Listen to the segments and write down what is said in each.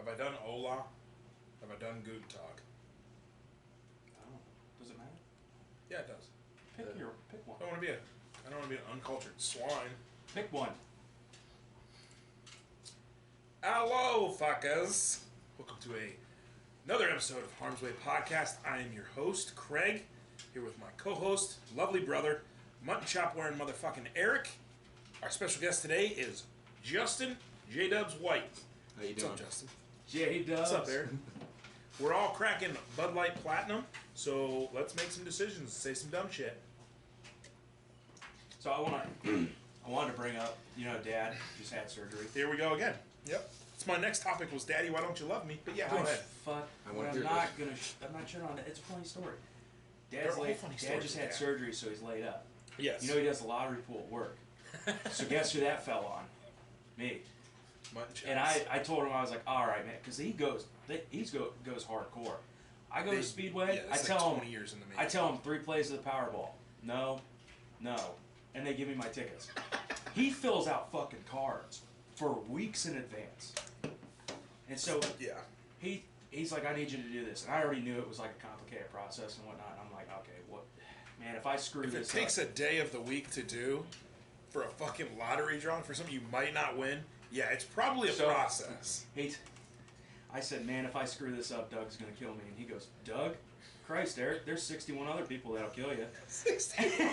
Have I done Hola? Have I done Guten Tag? I don't know. Does it matter? Yeah, it does. Pick one. I don't want to be an uncultured swine. Pick one. Hello, fuckers. Welcome to another episode of Harm's Way Podcast. I am your host, Craig, here with my co-host, lovely brother, mutton chop wearing motherfucking Eric. Our special guest today is Justin J-Dubs White. How you doing? What's up, Justin? J-Dubs. What's up, Eric? We're all cracking Bud Light Platinum, so let's make some decisions, say some dumb shit. So I wanted to bring up, Dad just had surgery. Here we go again. Yep. It's my next topic was Daddy, why don't you love me? But yeah, go ahead. Fuck. I'm not gonna. I'm not shitting on it. It's a funny story. Dad just had surgery, so he's laid up. Yes. He does the lottery pool at work. So guess who that fell on? Me. And I told him, I was like, all right, man, because he goes hardcore. I go to Speedway. Yeah, I tell him 20 years in the making. I tell him 3 plays of the Powerball. No, and they give me my tickets. He fills out fucking cards for weeks in advance, and so yeah, he's like, I need you to do this, and I already knew it was like a complicated process and whatnot. And I'm like, okay, what, man? If I screw this up, if it takes a day of the week to do for a fucking lottery draw for something you might not win, yeah, it's probably a process. I said, man, if I screw this up, Doug's gonna kill me. And he goes, Doug? Christ, Eric, there's 61 other people that'll kill you. 61?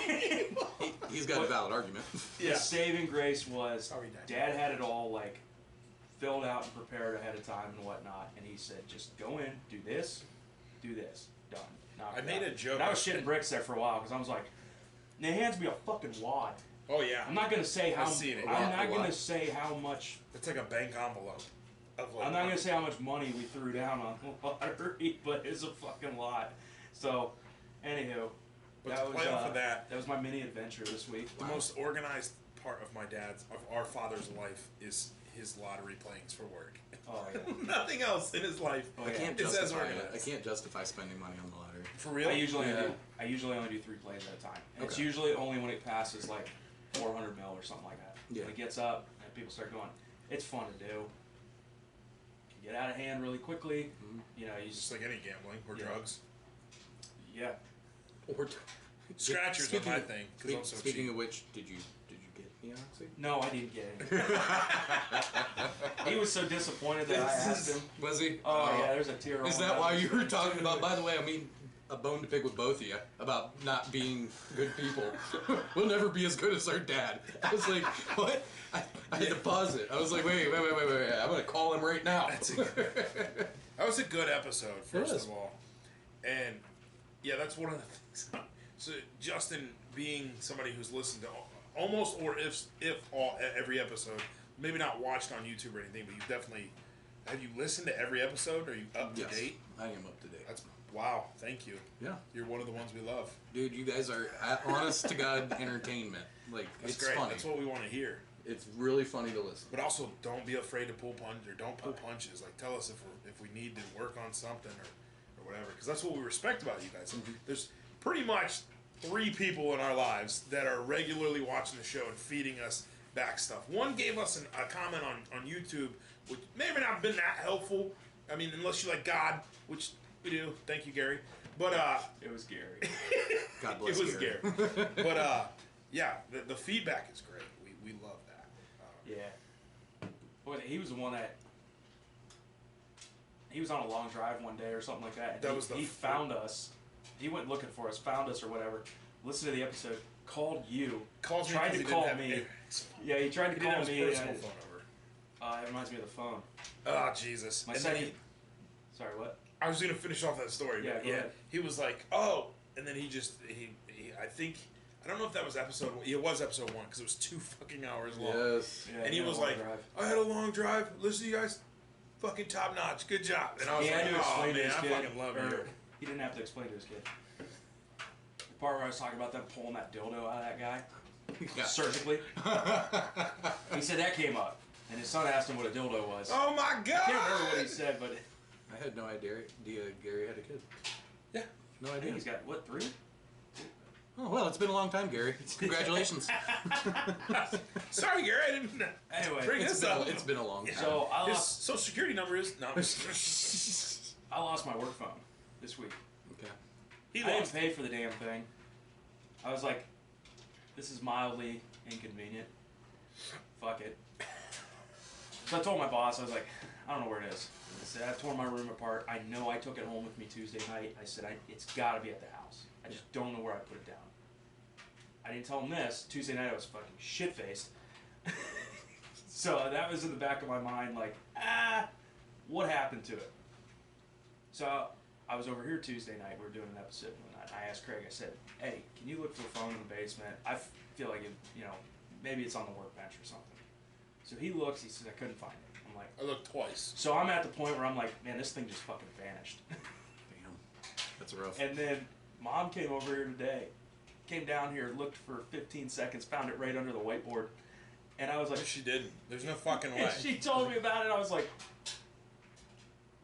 He's got a valid argument. Yeah. The saving grace was, Sorry, Dad. Dad had it all like filled out and prepared ahead of time and whatnot, and he said, just go in, do this, done. I made a joke. And I was shitting bricks there for a while because I was like, and he hands me a fucking wad. Oh yeah. I'm not gonna say how. I'm not gonna say how much. It's like a bank envelope. I'm not gonna say how much money we threw down on the lottery, but it's a fucking lot. So, anywho, But to play off of that was my mini adventure this week. The most organized part of our father's life is his lottery playings for work. Oh yeah. Nothing else in his life. I can't justify it. I can't justify spending money on the lottery. For real? I usually only do 3 plays at a time. And It's usually only when it passes like 400 mil or something like that. Yeah. When it gets up and people start going, it's fun to do. Can get out of hand really quickly. Mm-hmm. You just like any gambling or drugs. Yeah. Or scratchers are my thing. Speaking of which, did you get the Oxy? No, I didn't get it. He was so disappointed that I asked him. Was he? Oh yeah, there's a tear. Is that why you were talking about? By the way, I mean, a bone to pick with both of you about not being good people. We'll never be as good as our dad. I was like, what? I had to pause it. I was like, wait. I'm going to call him right now. That was a good episode, first of all. And, yeah, that's one of the things. So, Justin, being somebody who's listened to almost, or if all, every episode, maybe not watched on YouTube or anything, but you've definitely... Have you listened to every episode? Are you up to date? I am up to date. Wow, thank you. Yeah. You're one of the ones we love. Dude, you guys are honest to God entertainment. Like, That's it's great. funny. That's what we want to hear. It's really funny to listen. But also, don't be afraid to pull punches. Like, tell us if we need to work on something or whatever. Because that's what we respect about you guys. Mm-hmm. There's pretty much 3 people in our lives that are regularly watching the show and feeding us back stuff. One gave us a comment on YouTube, which may or may not have been that helpful. I mean, unless you like God, which we do. Thank you, Gary. But it was Gary. God bless it was Gary. But yeah, the feedback is great. We love that. Yeah. Boy, he was the one that he was on a long drive one day or something like that. And he found us. He went looking for us, found us or whatever. Listened to the episode, called you, tried to call me. Yeah, he tried to call me. Personal phone number. It reminds me of the phone. Oh, Jesus. Sorry, what? I was going to finish off that story. Yeah, go ahead. He was like, oh, and then I think, I don't know if that was episode 1. It was episode 1 because it was 2 fucking hours long. Yes. Yeah, and he was like, I had a long drive. Listen to you guys, fucking top notch. Good job. And I was like, oh, man, I fucking love you. He didn't have to explain to his kid. The part where I was talking about them pulling that dildo out of that guy, surgically. He said that came up, and his son asked him what a dildo was. Oh my God! I can't remember what he said, but I had no idea Gary had a kid. Yeah, no I idea. think he's got what, 3? Oh, well, it's been a long time, Gary. Congratulations. Sorry, Gary, I didn't Anyway, bring this up. It's been a long time. So I His lost, social security number is... No. I lost my work phone this week. Okay. He I didn't lost. pay for the damn thing. I was like, this is mildly inconvenient. Fuck it. So I told my boss, I was like, I don't know where it is. I said, I tore my room apart. I know I took it home with me Tuesday night. I said, it's got to be at the house. I just don't know where I put it down. I didn't tell him this. Tuesday night I was fucking shit-faced. So that was in the back of my mind, like, what happened to it? So I was over here Tuesday night. We were doing an episode, and I asked Craig, I said, hey, can you look for a phone in the basement? I feel like, maybe it's on the workbench or something. So he looks, he says, I couldn't find it. I'm like, I looked twice. so I'm at the point where I'm like, man, this thing just fucking vanished. Damn. That's rough. And then Mom came over here today, came down here, looked for 15 seconds, found it right under the whiteboard. And I was like... She didn't. There's no fucking way. And she told me about it, I was like,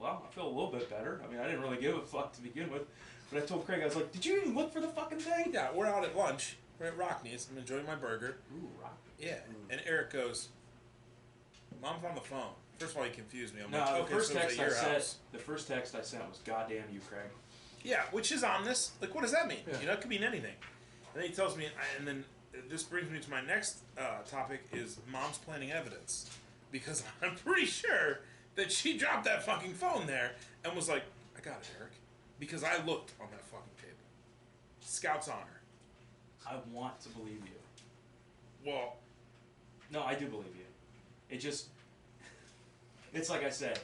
well, I feel a little bit better. I mean, I didn't really give a fuck to begin with. But I told Craig, I was like, did you even look for the fucking thing? Yeah, we're out at lunch. We're at Rockney's. I'm enjoying my burger. Ooh, rock. Yeah. And Eric goes, Mom's on the phone. First of all, he confused me. I'm No, like, the okay, first so it's text at I your sent, house. the first text I sent was, goddamn you, Craig. Yeah, which is ominous. Like, what does that mean? Yeah. You know, it could mean anything. And then he tells me, and then this brings me to my next topic is Mom's planting evidence. Because I'm pretty sure that she dropped that fucking phone there and was like, I got it, Eric. Because I looked on that fucking table. Scout's honor. I want to believe you. Well, No, I do believe you. It just... It's like I said.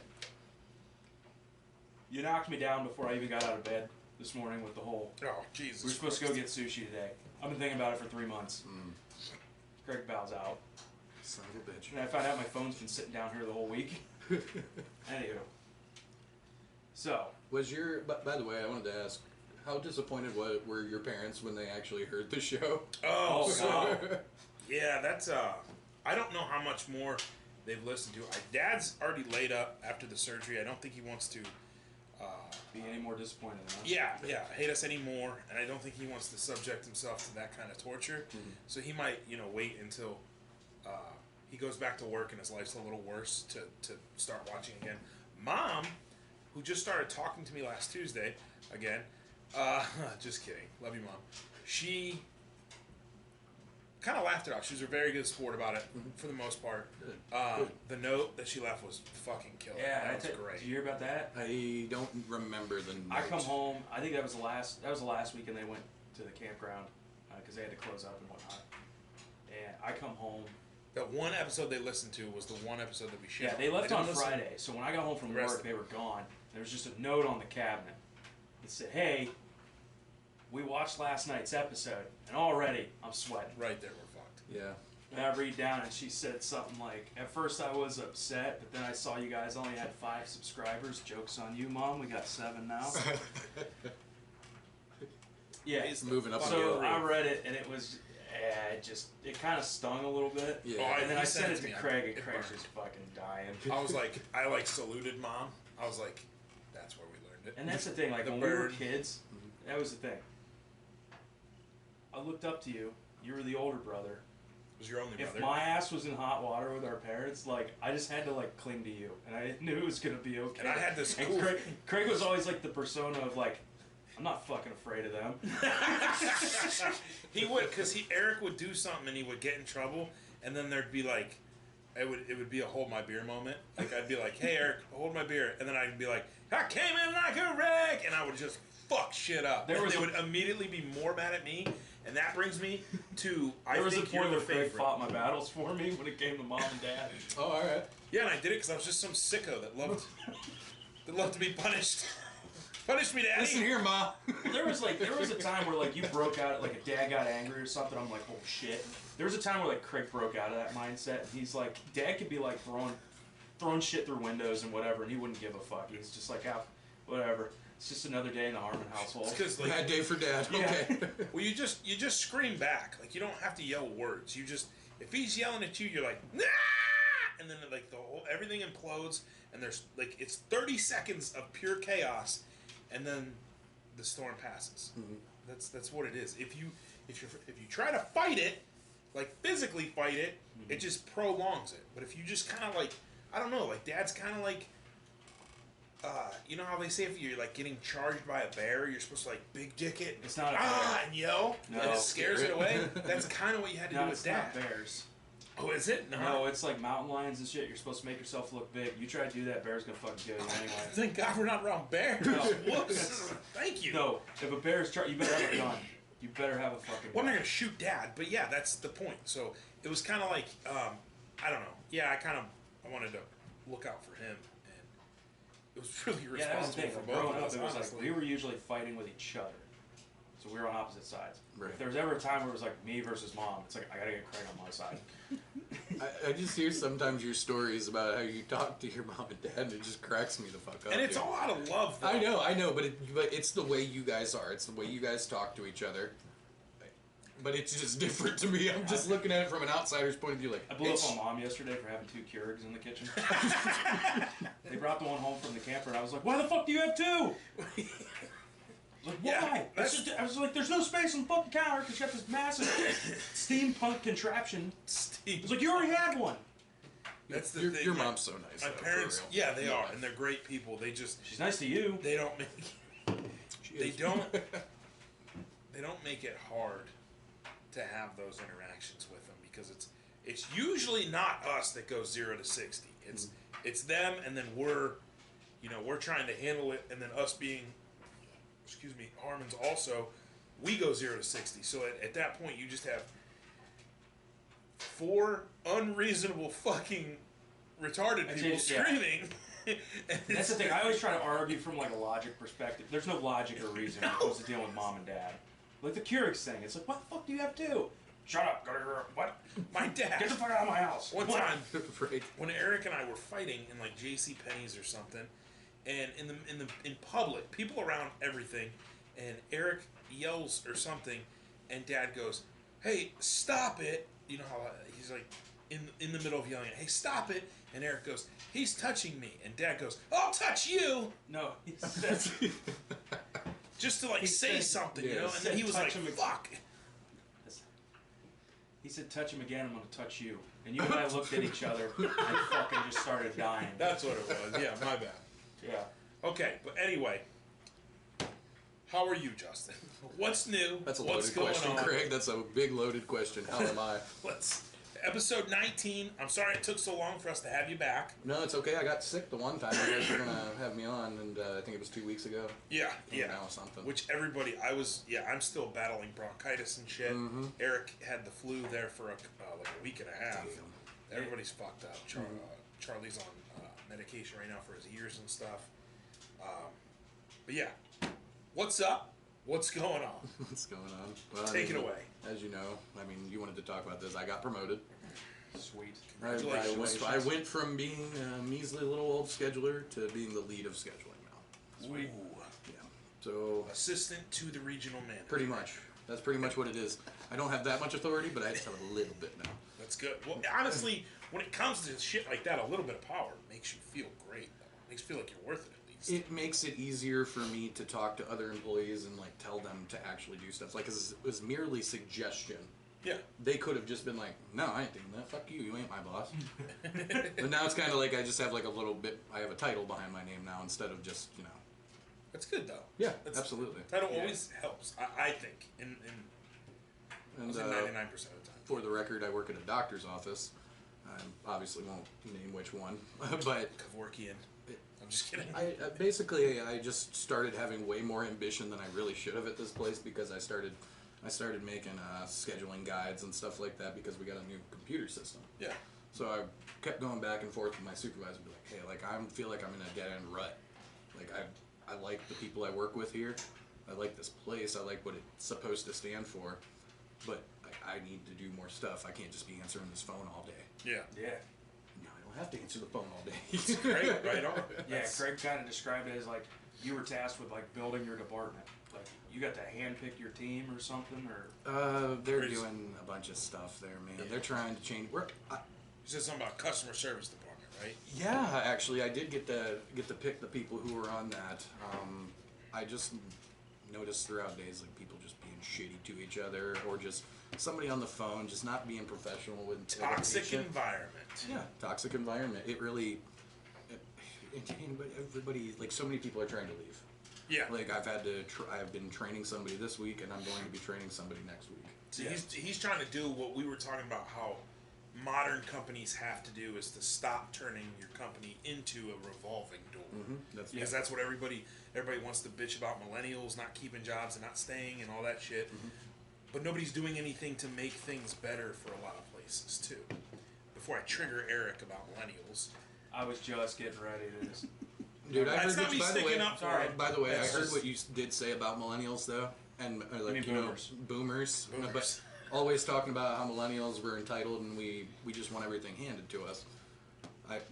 You knocked me down before I even got out of bed this morning with the whole... oh, Jesus. We were supposed to go Christ. get sushi today. I've been thinking about it for 3 months. Craig bows out. Son of a bitch. And I found out my phone's been sitting down here the whole week. Anywho. So. Was your... By the way, I wanted to ask, how disappointed were your parents when they actually heard the show? Oh, Oh, so... God. Yeah, that's, I don't know how much more they've listened to. Dad's already laid up after the surgery. I don't think he wants to... Be any more disappointed than us? Yeah, hate us anymore, and I don't think he wants to subject himself to that kind of torture. Mm-hmm. So he might, wait until he goes back to work and his life's a little worse to start watching again. Mom, who just started talking to me last Tuesday, again, just kidding, love you, Mom. She kind of laughed it off. She was a very good sport about it, for the most part. Good. The note that she left was fucking killer. Yeah, that was great. Did you hear about that? I don't remember the I note. come home. I think that was the last weekend they went to the campground because they had to close up and whatnot. And I come home. That one episode they listened to was the one episode that we shared. Yeah, they left didn't on listen- Friday. So when I got home from the rest work, they were gone. There was just a note on the cabinet. It said, "Hey, we watched last night's episode, and already I'm sweating." Right there, we're fucked. Yeah. And I read down, and she said something like, "At first I was upset, but then I saw you guys only had 5 subscribers. Joke's on you, Mom. We got 7 now." Yeah. He's Moving up fucking So rude. I read it, and it was, it kind of stung a little bit. Yeah. Oh, And then he I sent it to to me. Craig, and It Craig's burned. just fucking dying. I was like, I saluted Mom. I was like, that's where we learned it. And that's the thing, like The when we were bird. kids, that was the thing. I looked up to you. You were the older brother. Was your only If brother? my ass was in hot water with our parents, like I just had to like cling to you, and I knew it was gonna be okay. And I had this And cool. Craig was always like the persona of like, I'm not fucking afraid of them. He would, because Eric would do something and he would get in trouble, and then there'd be like, it would be a hold my beer moment. Like I'd be like, hey Eric, hold my beer, and then I'd be like, I came in like a wreck, and I would just fuck shit up. There And was they a- would immediately be more mad at me, and that brings me to There was a think you're point the where Craig favorite. fought my battles for me when it came to mom and dad. Oh, all right. Yeah, and I did it because I was just some sicko that loved to be punished. Punish me, Daddy. Listen here, Ma. There was a time where like you broke out, like a dad got angry or something. I'm like, oh shit. There was a time where like Craig broke out of that mindset, and he's like, Dad could be like throwing shit through windows and whatever, and he wouldn't give a fuck. He's just like, whatever. It's just another day in the Harmon household. Because like, Bad day for Dad. Yeah. Okay. well, you just scream back. Like you don't have to yell words. You just, if he's yelling at you, you're like, nah! And then like everything implodes, and there's like it's 30 seconds of pure chaos, and then the storm passes. Mhm. That's what it is. if you try to fight it, like physically fight it, it just prolongs it. But if you just kind of like, I don't know, like Dad's kind of like, you know how they say if you're like getting charged by a bear, you're supposed to like big dick it, It's not a bear. and yell, No. and it scares it away. That's kind of what you had to do with it's Dad. not bears. Oh, is it? No, it's like mountain lions and shit. You're supposed to make yourself look big. You try to do that, bear's gonna fucking kill you anyway. Thank God we're not around bears. No. Whoops. Thank you. No, if a bear's you better have a gun. You better have a fucking Well, I'm gun. not gonna shoot Dad, but yeah, that's the point. So it was kind of like, I don't know. Yeah, I wanted to look out for him, and it was really Yeah, that was the responsible thing. for Growing both of up, us. it was like honestly. we were usually fighting with each other, so we were on opposite sides. Right. If there was ever a time where it was like me versus Mom, it's like I gotta get Craig on my side. I just hear sometimes your stories about how you talk to your mom and dad, and it just cracks me the fuck up. And it's dude. all out of love, though. I know, but it's the way you guys are. It's the way you guys talk to each other. But it's just different to me. I'm just looking at it from an outsider's point of view. Like I blew up on Mom yesterday for having 2 Keurigs in the kitchen. They brought the one home from the camper, and I was like, "Why the fuck do you have 2?" Like, Yeah, why? that's- I was like, "There's no space on the fucking counter because you got this massive steampunk contraption." I Steve. was like, "You already had one." That's the your, thing. your like, mom's so nice. My though, for parents, real. yeah, they are, and they're great people. They just, She's nice to you. they don't make, She they is. don't, they don't make it hard to have those interactions with them because it's usually not us that goes 0 to 60. It's them, and then we're trying to handle it, and then us being, Harmon's also, we go 0 to 60. So at that point, you just have 4 unreasonable fucking retarded That's people it, yeah. screaming. And That's the it's- thing. I always try to argue from like a logic perspective. There's no logic or reason when it comes to dealing with Mom and Dad. Like the Keurigs thing. It's like, what the fuck do you have 2? Shut up. Go to your what? My dad. Get the fuck out of my house. One What? time, Right. when Eric and I were fighting in like J.C. Penney's or something, and in public, people around everything, and Eric yells or something, and Dad goes, "Hey, stop it!" You know how he's like in the middle of yelling, "Hey, stop it!" And Eric goes, "He's touching me," and Dad goes, "I'll touch you!" No. That's, Just to like say said- something, you yeah, know. And then he was like, touch him again. "Fuck." he said, "Touch him again, I'm gonna touch you." And you and I looked at each other and fucking just started dying. That's what it was. Yeah, my bad. Yeah. Okay, but anyway, how are you, Justin? What's new? That's a What's loaded going question, on? Craig. That's a big loaded question. How am I? Let's episode 19. I'm sorry it took so long for us to have you back. No, it's okay. I got sick the one time you guys were gonna have me on, and I think it was 2 weeks ago. Yeah, yeah. Now something. Which I'm still battling bronchitis and shit. Mm-hmm. Eric had the flu there for like a week and a half. Damn. Everybody's fucked up. Charlie's on medication right now for his ears and stuff. But yeah, what's up? What's going on? What's going on? Well, Take it away. As you know, I mean, you wanted to talk about this. I got promoted. Sweet. Congratulations. I went from being a measly little old scheduler to being the lead of scheduling now. Sweet. Ooh. Yeah. So Assistant to the regional manager. pretty much, that's pretty much what it is. I don't have that much authority, but I just have a little bit now. That's good. Well, honestly, when it comes to shit like that, a little bit of power makes you feel great. Though. Makes you feel like you're worth it at least. It makes it easier for me to talk to other employees and like tell them to actually do stuff. Like, 'cause it was merely suggestion. Yeah. They could have just been like, "No, I ain't doing that. Fuck you. You ain't my boss." But now it's kind of like I just have like a little bit. I have a title behind my name now instead of just That's good though. Yeah, That's, absolutely. Title Yeah. always helps. I think. In And 99% of the time. for the record, I work at a doctor's office. I obviously won't name which one, but Kevorkian. I'm just kidding. I basically I just started having way more ambition than I really should have at this place because I started making scheduling guides and stuff like that because we got a new computer system. Yeah. So I kept going back and forth with my supervisor, be like, "Hey, like I feel like I'm in a dead end rut. Like I like the people I work with here. I like this place. I like what it's supposed to stand for, but I need to do more stuff. I can't just be answering this phone all day. Yeah. Yeah. No, I don't have to answer the phone all day." Great. Right on. Yeah, Craig kind of described it as like you were tasked with like building your department. Like you got to handpick your team or something, or They're Crazy. doing a bunch of stuff there, man. Yeah. They're trying to change. You said something about customer service department, right? Yeah, actually, I did get to pick the people who were on that. I just noticed throughout days like people just being shitty to each other, or just somebody on the phone just not being professional with Toxic environment. Yeah, toxic environment. It really, everybody, like so many people are trying to leave. Yeah. Like I've been training somebody this week, and I'm going to be training somebody next week. See, he's trying to do what we were talking about, how modern companies have to do, is to stop turning your company into a revolving door. Mm-hmm. Because that's what everybody wants to bitch about, millennials not keeping jobs and not staying and all that shit. Mm-hmm. But nobody's doing anything to make things better for a lot of places too. Before I trigger Eric about millennials, I was just getting ready to just... Dude, I heard not me sticking up for it. By the way, I heard what you did say about millennials though, and like boomers. But always talking about how millennials were entitled and we just want everything handed to us.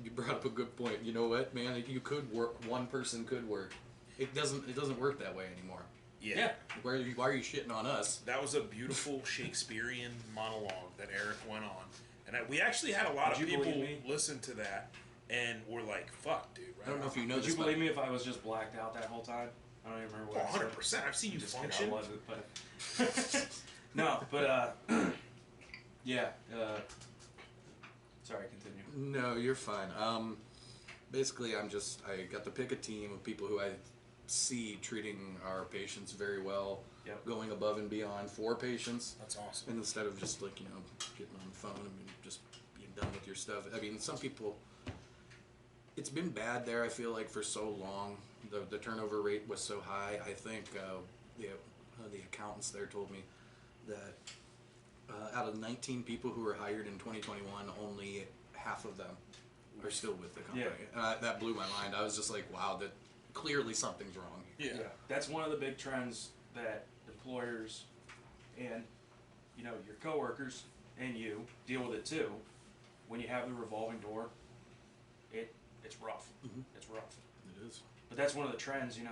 You brought up a good point. You know what, man? You could work. One person could work. It doesn't work that way anymore. Yeah. Why are you shitting on us? That was a beautiful Shakespearean monologue that Eric went on, and we actually had a lot of people listen to that, and were like, "Fuck, dude." Right? I don't know if you know. Would you believe me if I was just blacked out that whole time? I don't even remember what. 100%. I've seen you function. I wasn't, but no, but yeah. Sorry, continue. No, you're fine. Basically, I got to pick a team of people who I see treating our patients very well, going above and beyond for patients. That's awesome. And instead of just getting on the phone and just being done with your stuff. I mean, some people, it's been bad there. I feel like for so long, the turnover rate was so high. I think the accountants there told me that out of 19 people who were hired in 2021, only half of them are still with the company. Yeah. And that blew my mind. I was just like, wow, that clearly something's wrong. Yeah. That's one of the big trends that employers and, your coworkers and you deal with it too. When you have the revolving door, it's rough. Mm-hmm. It's rough. It is. But that's one of the trends, you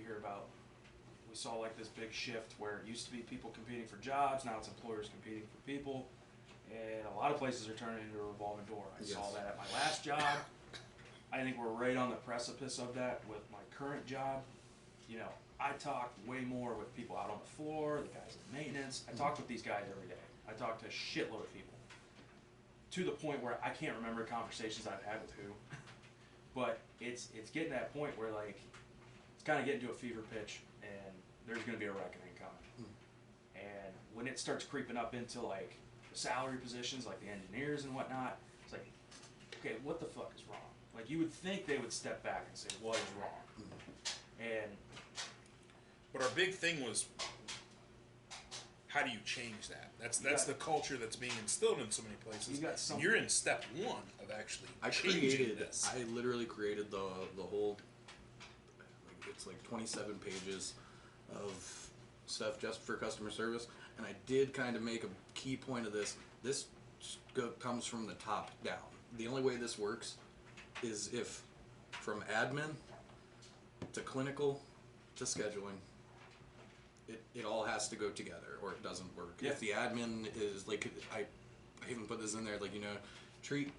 hear about. We saw like this big shift where it used to be people competing for jobs, now it's employers competing for people. And a lot of places are turning into a revolving door. I saw that at my last job. I think we're right on the precipice of that with my current job. I talk way more with people out on the floor, the guys in maintenance. I talk with these guys every day. I talk to a shitload of people. To the point where I can't remember conversations I've had with who. But it's getting to that point where it's kind of getting to a fever pitch and there's going to be a reckoning coming. And when it starts creeping up into the salary positions, like the engineers and whatnot, it's like, okay, what the fuck is wrong? Like, you would think they would step back and say, what is wrong? But our big thing was, how do you change that? That's the culture that's being instilled in so many places. You're in step one of actually changing this. I literally created the whole, it's 27 pages of stuff just for customer service. And I did kind of make a key point of this. This comes from the top down. The only way this works is if from admin to clinical to scheduling, it all has to go together or it doesn't work. Yeah. If the admin is I even put this in there, treat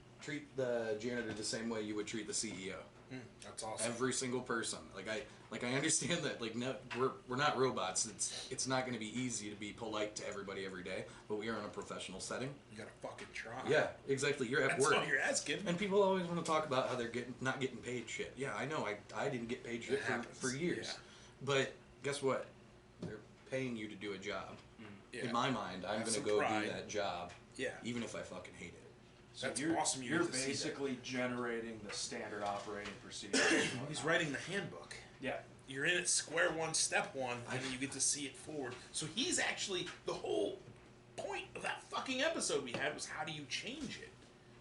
the janitor the same way you would treat the CEO. That's awesome. Every single person. I understand that. No, we're not robots. It's not going to be easy to be polite to everybody every day. But we are in a professional setting. You gotta fucking try. Yeah, exactly. You're at work. That's all you're asking. And people always want to talk about how they're not getting paid shit. Yeah, I know. I didn't get paid shit for years. Yeah. But guess what? They're paying you to do a job. Yeah. In my mind, I'm going to go do that job. Yeah. Even if I fucking hate it. So that's awesome. You're basically generating the standard operating procedure. He's writing the handbook. Yeah. You're in at square one, step one, and then you get to see it forward. So he's actually, the whole point of that fucking episode we had was, how do you change it?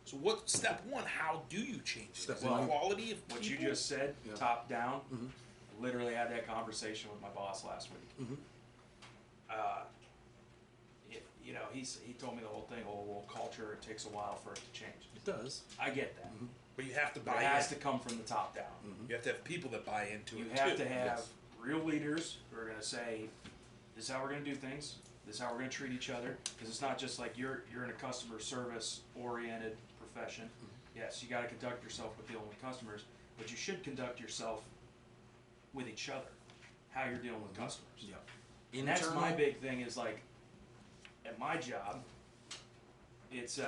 So what, step one, how do you change it? Step one. Quality of what people? You just said, top down. Mm-hmm. Literally had that conversation with my boss last week. Mm-hmm. He told me the whole thing. Culture, it takes a while for it to change. It does. I get that. Mm-hmm. But you have to buy in. It has to come from the top down. Mm-hmm. You have to have people that buy into it, You have to have real leaders who are going to say, this is how we're going to do things. This is how we're going to treat each other. Because it's not just like you're in a customer service-oriented profession. Mm-hmm. Yes, you got to conduct yourself with dealing with customers. But you should conduct yourself with each other. How you're dealing with customers. Yeah. And that's my big thing is like, at my job, it's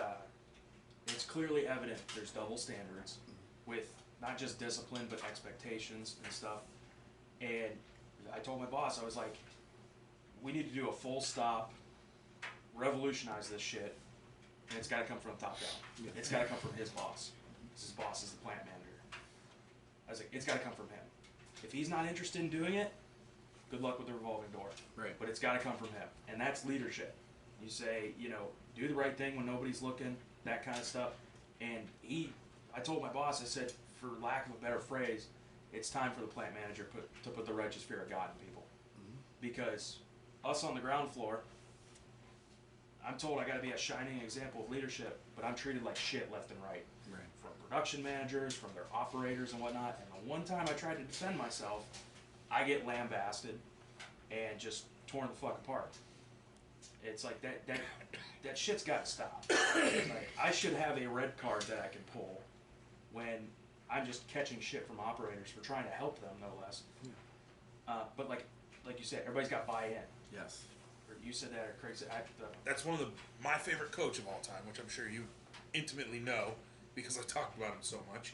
clearly evident there's double standards with not just discipline but expectations and stuff. And I told my boss, I was like, we need to do a full stop, revolutionize this shit, and it's got to come from the top down. Yeah. It's got to come from his boss. His boss is the plant manager. I was like, it's got to come from him. If he's not interested in doing it, good luck with the revolving door. Right. But it's got to come from him, and that's leadership. You say, do the right thing when nobody's looking, that kind of stuff. And I told my boss, I said, for lack of a better phrase, it's time for the plant manager to put the righteous fear of God in people. Mm-hmm. Because us on the ground floor, I'm told I got to be a shining example of leadership, but I'm treated like shit left and right. Right. From production managers, from their operators and whatnot. And the one time I tried to defend myself, I get lambasted and just torn the fuck apart. It's like that shit's got to stop. Like, I should have a red card that I can pull when I'm just catching shit from operators for trying to help them, no less. Yeah. But like you said, everybody's got buy-in. Yes. Or you said that, or Craig said that's one of my favorite coach of all time, which I'm sure you intimately know because I talked about him so much.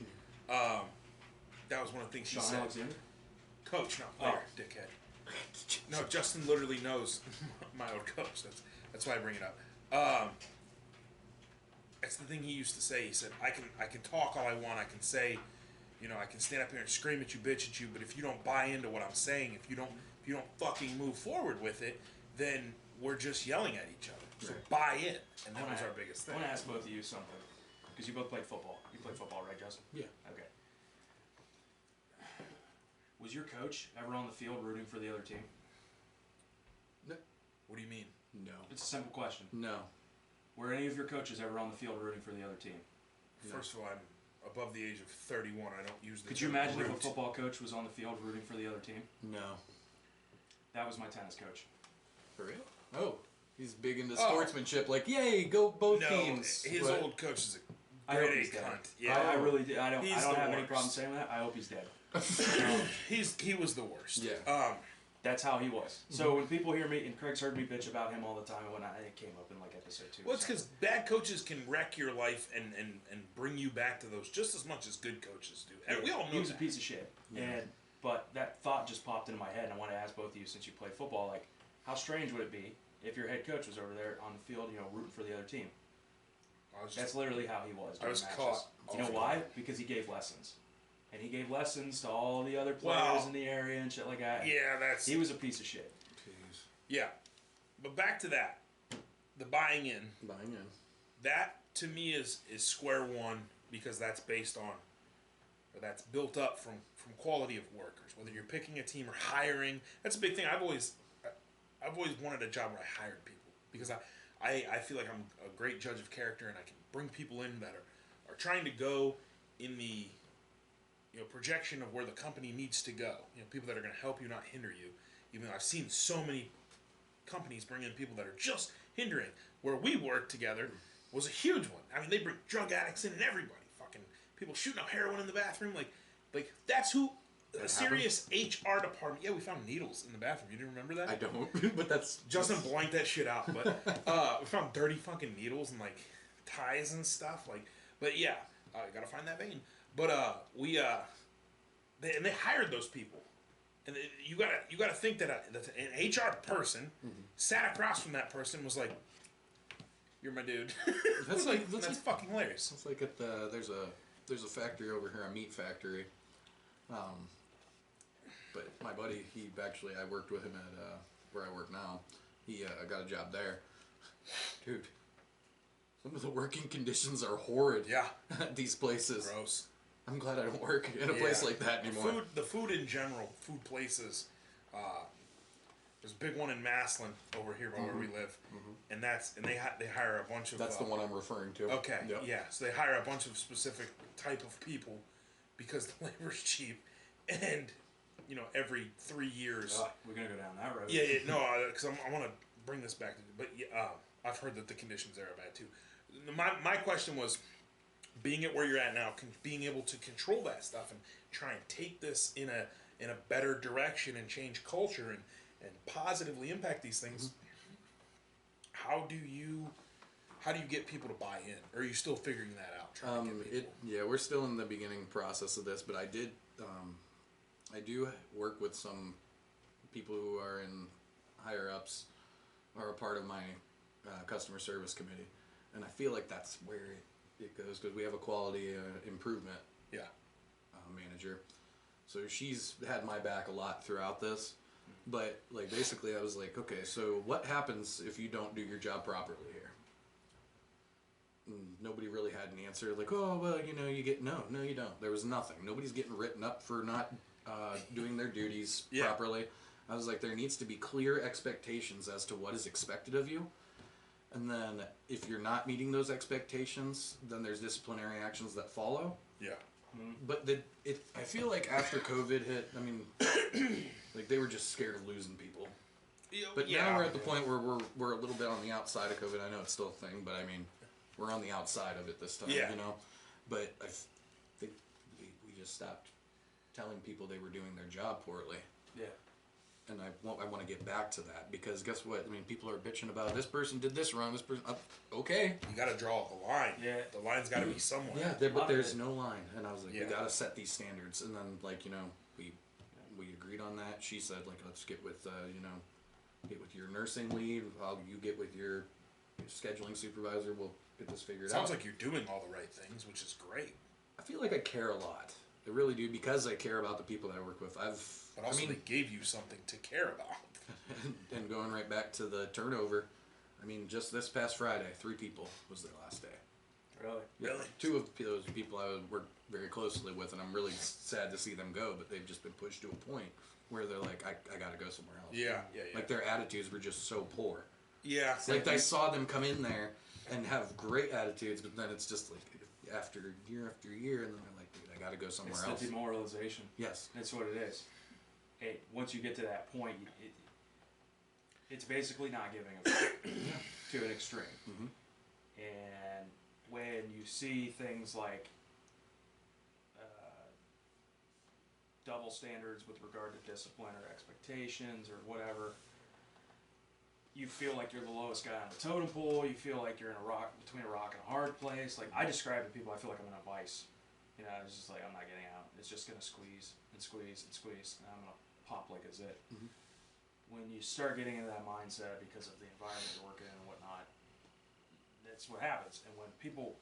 That was one of the things he said. Alexander? Coach, not player, dickhead. No, Justin literally knows my old coach. That's why I bring it up. That's the thing he used to say. He said, I can talk all I want. I can say, I can stand up here and scream at you, bitch at you, but if you don't buy into what I'm saying, if you don't fucking move forward with it, then we're just yelling at each other. So buy in, and that was our biggest thing. I want to ask both of you something, because you both played football. You played football, right, Justin? Yeah. Okay. Was your coach ever on the field rooting for the other team? No. What do you mean? No. It's a simple question. No. Were any of your coaches ever on the field rooting for the other team? No. First of all, I'm above the age of 31. I don't use the Could you imagine if a football coach was on the field rooting for the other team? No. That was my tennis coach. For real? Oh. He's big into sportsmanship, like, yay, go both teams. His old coach is a grade A cunt. Yeah, I really did. I don't have any problem saying that. I hope he's dead. He was the worst. Yeah. That's how he was. So when people hear me, and Craig's heard me bitch about him all the time, and whatnot, it came up in like episode 2. Well, it's because bad coaches can wreck your life and bring you back to those just as much as good coaches do. And we all know he was a piece of shit. Yeah. But that thought just popped into my head, and I want to ask both of you, since you play football, like, how strange would it be if your head coach was over there on the field, rooting for the other team? That's literally how he was. I was matches. caught. You know why? Because he gave lessons. And he gave lessons to all the other players in the area and shit like that. Yeah, he was a piece of shit. Jeez. Yeah. But back to that. The buying in. That, to me, is square one, because that's based on, or that's built up from quality of workers. Whether you're picking a team or hiring. That's a big thing. I've always wanted a job where I hired people, because I feel like I'm a great judge of character, and I can bring people in that are trying to go in the projection of where the company needs to go. People that are going to help you, not hinder you. Even though I've seen so many companies bring in people that are just hindering. Where we worked together was a huge one. I mean, they bring drug addicts in and everybody. Fucking people shooting up heroin in the bathroom. Like that's who. A serious HR department. Yeah, we found needles in the bathroom. You didn't remember that? I don't, but that's... Justin blanked that shit out, but we found dirty fucking needles and, ties and stuff. But yeah, gotta find that vein. But they hired those people. And you gotta think that an HR person sat across from that person, was like, "You're my dude." That's fucking hilarious. It's like at there's a factory over here, a meat factory. But my buddy, I worked with him at where I work now. He got a job there. Dude, some of the working conditions are horrid. Yeah, at these places. Gross. I'm glad I don't work in a place like that anymore. The food in general, food places. There's a big one in Maslin over here by where we live, and they hire a bunch of. That's the one I'm referring to. Okay, yep. Yeah. So they hire a bunch of specific type of people because the labor's cheap, and every 3 years. We're gonna go down that road. Yeah, no, because I want to bring this back, but I've heard that the conditions there are bad too. My question was, being at where you're at now, being able to control that stuff and try and take this in a better direction and change culture and positively impact these things, how do you get people to buy in? Or are you still figuring that out? Trying to get people? Yeah, we're still in the beginning process of this, but I do work with some people who are in higher ups, or a part of my customer service committee, and I feel like that's where it goes, because we have a quality improvement manager. So she's had my back a lot throughout this, but like basically I was like, okay, so what happens if you don't do your job properly here? And nobody really had an answer. Like, oh well, you know, you get no, you don't. There was nothing. Nobody's getting written up for not doing their duties properly. I was like, there needs to be clear expectations as to what is expected of you. And then if you're not meeting those expectations, then there's disciplinary actions that follow. Yeah. But I feel like after COVID hit, I mean, like they were just scared of losing people. But now we're at the point where we're a little bit on the outside of COVID. I know it's still a thing, but I mean, we're on the outside of it this time, you know? But I think we just stopped telling people they were doing their job poorly. Yeah. And I want to get back to that, because guess what? I mean, people are bitching about this person did this wrong, this person... okay. You got to draw the line. Yeah. The line's got to be somewhere. Yeah, but there's no line. And I was like, we got to set these standards. And then, like, you know, we agreed on that. She said, like, let's get with, you know, get with your nursing lead. You get with your scheduling supervisor. We'll get this figured out. Sounds like you're doing all the right things, which is great. I feel like I care a lot. I really do, because I care about the people that I work with. But also, they gave you something to care about. And going right back to the turnover, I mean, just this past Friday, 3 people was their last day. Really? Really? 2 of those people I would work very closely with, and I'm really sad to see them go, but they've just been pushed to a point where they're like, I gotta go somewhere else. Yeah. Like, their attitudes were just so poor. Yeah. Like, I saw them come in there and have great attitudes, but then it's just like, after year, and then they're like, dude, I gotta go somewhere else. It's the demoralization. Yes. That's what it is. Hey, once you get to that point, it's basically not giving a fuck to an extreme. Mm-hmm. And when you see things like double standards with regard to discipline or expectations or whatever, you feel like you're the lowest guy on the totem pole. You feel like you're in between a rock and a hard place. Like, I describe to people, I feel like I'm in a vice. You know, it's just like, I'm not getting out. It's just gonna squeeze and squeeze and squeeze, and I'm gonna pop like a zit. Mm-hmm. When you start getting into that mindset because of the environment you're working in and whatnot, that's what happens. And when people,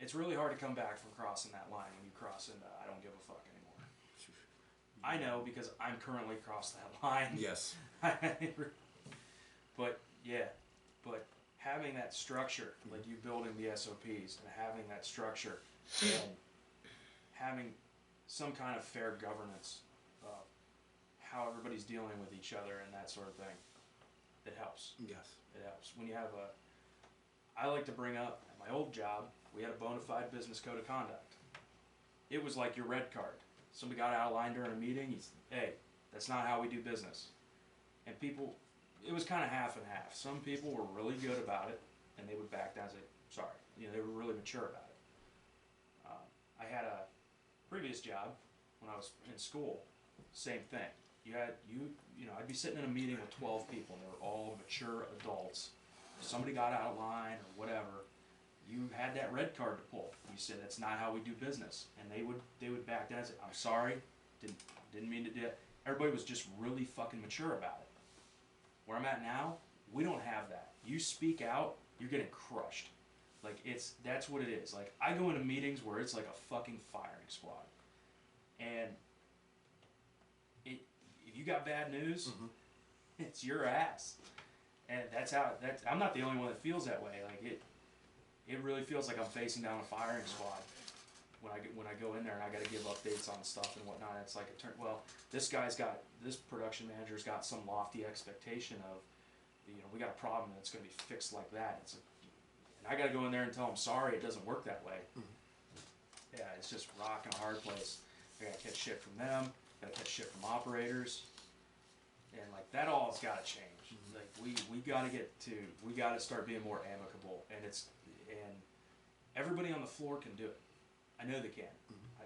it's really hard to come back from crossing that line when you cross into I don't give a fuck anymore. I know, because I'm currently across that line. Yes. But having that structure, like you building the SOPs and having that structure and having some kind of fair governance of how everybody's dealing with each other and that sort of thing, it helps. Yes. It helps. When you have I like to bring up, at my old job, we had a bona fide business code of conduct. It was like your red card. Somebody got out of line during a meeting, hey, that's not how we do business. And people, it was kind of half and half. Some people were really good about it, and they would back down and say, sorry. You know, they were really mature about it. I had a previous job when I was in school, same thing. You know, I'd be sitting in a meeting with 12 people, and they were all mature adults. If somebody got out of line or whatever, you had that red card to pull. You said, that's not how we do business. And they would back down and say, I'm sorry, didn't mean to do it. Everybody was just really fucking mature about it. Where I'm at now, we don't have that. You speak out, you're getting crushed. Like, that's what it is. Like, I go into meetings where it's like a fucking firing squad. And if you got bad news, it's your ass. And I'm not the only one that feels that way. Like, it really feels like I'm facing down a firing squad when I go in there and I got to give updates on stuff and whatnot. It's like, this production manager's got some lofty expectation of, you know, we got a problem that's going to be fixed like that. And I got to go in there and tell them, sorry, it doesn't work that way. Yeah, it's just rock and a hard place. I got to catch shit from them. Got to catch shit from operators. And like, that all's got to change. Like, we got to start being more amicable. And everybody on the floor can do it. I know they can.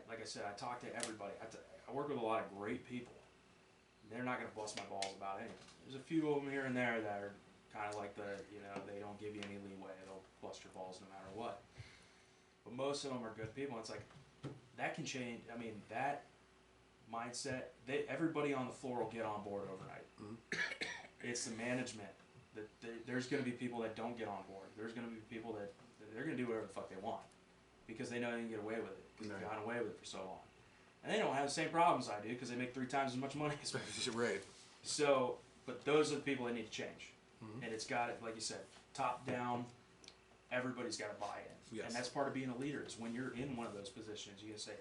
Like I said, I talk to everybody. I work with a lot of great people. they're not going to bust my balls about anything. There's a few of them here and there that are kind of like they don't give you any leeway. They'll bust your balls no matter what. But most of them are good people. It's like, that can change. I mean, that mindset, everybody on the floor will get on board overnight. It's the management. There's going to be people that don't get on board. There's going to be people that they're going to do whatever the fuck they want because they know they can get away with it because they've gotten away with it for so long. And they don't have the same problems I do because they make 3 times as much money as me. Right. So, but those are the people that need to change. And it's got, like you said, top down, everybody's got to buy in. Yes. And that's part of being a leader is when you're in one of those positions, you got to say,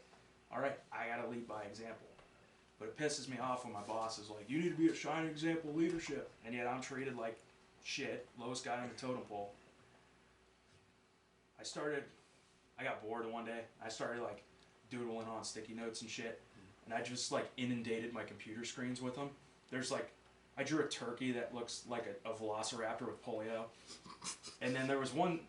all right, I got to lead by example. But it pisses me off when my boss is like, you need to be a shining example of leadership. And yet I'm treated like shit, lowest guy on the totem pole. I got bored one day. I started like doodling on sticky notes and shit. And I just like inundated my computer screens with them. There's like, I drew a turkey that looks like a velociraptor with polio. And then there was one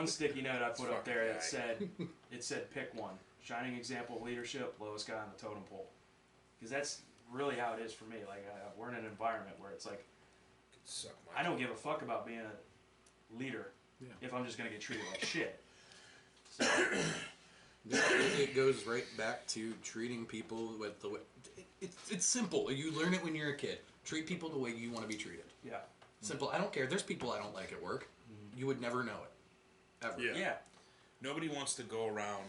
sticky note I put up there that said pick one. Shining example of leadership, lowest guy on the totem pole. Because that's really how it is for me. Like, we're in an environment where it's like, I don't give a fuck about being a leader if I'm just going to get treated like shit. So, it goes right back to treating people with the way... It's simple. You learn it when you're a kid. Treat people the way you want to be treated. Yeah. Simple. I don't care. There's people I don't like at work. You would never know it. Ever. Yeah. Nobody wants to go around...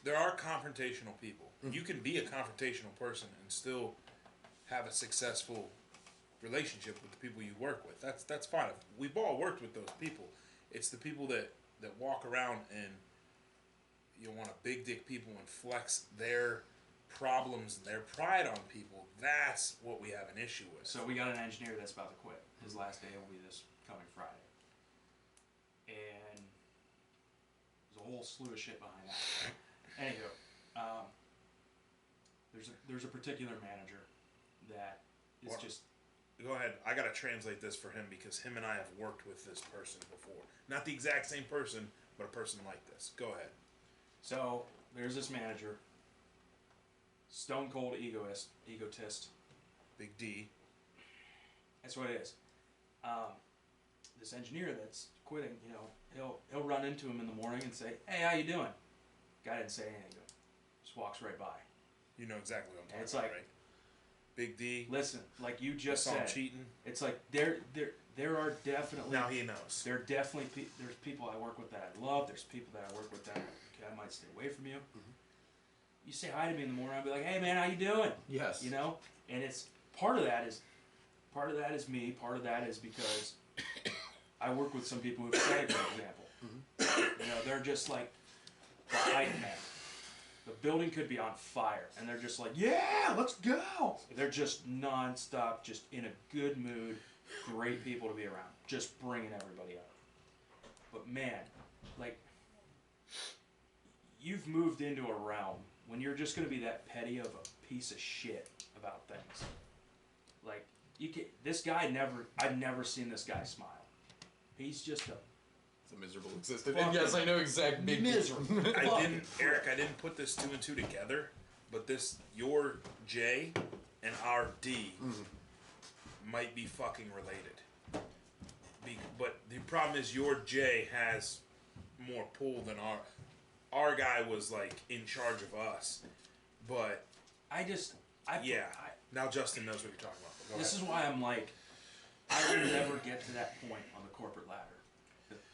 There are confrontational people. You can be a confrontational person and still have a successful relationship with the people you work with. That's fine. We've all worked with those people. It's the people that walk around and you want to big dick people and flex their problems and their pride on people. That's what we have an issue with. So we got an engineer that's about to quit. His last day will be this coming Friday. And there's a whole slew of shit behind that. Anywho, there's a particular manager that is just... Go ahead. I gotta translate this for him because him and I have worked with this person before. Not the exact same person, but a person like this. Go ahead. So there's this manager, stone cold egotist. Big D. That's what it is. This engineer that's quitting, you know, he'll run into him in the morning and say, "Hey, how you doing?" Guy didn't say anything to him. Just walks right by. You know exactly what I'm talking it's about, like, right? Big D. Listen, like you just said, said, cheating. It's like there are definitely... Now he knows. There are definitely there's people I work with that I love. There's people that I work with that I might stay away from you. You say hi to me in the morning, I'll be like, "Hey man, how you doing?" Yes. You know, and it's part of that is me. Part of that is because I work with some people who've set a good example. You know, they're just like the hype man. The building could be on fire, and they're just like, "Yeah, let's go." They're just nonstop, just in a good mood, great people to be around, just bringing everybody up. But man, like, you've moved into a realm when you're just going to be that petty of a piece of shit about things. Like, this guy I've never seen this guy smile. He's just It's a miserable existence. And yes, I know exactly. Big miserable. Eric, I didn't put this 2 and 2 together, but your J and our D might be fucking related. But the problem is your J has more pull than our guy was like in charge of us. But now Justin knows what you're talking about. This is why I'm like, I will never get to that point on the corporate ladder.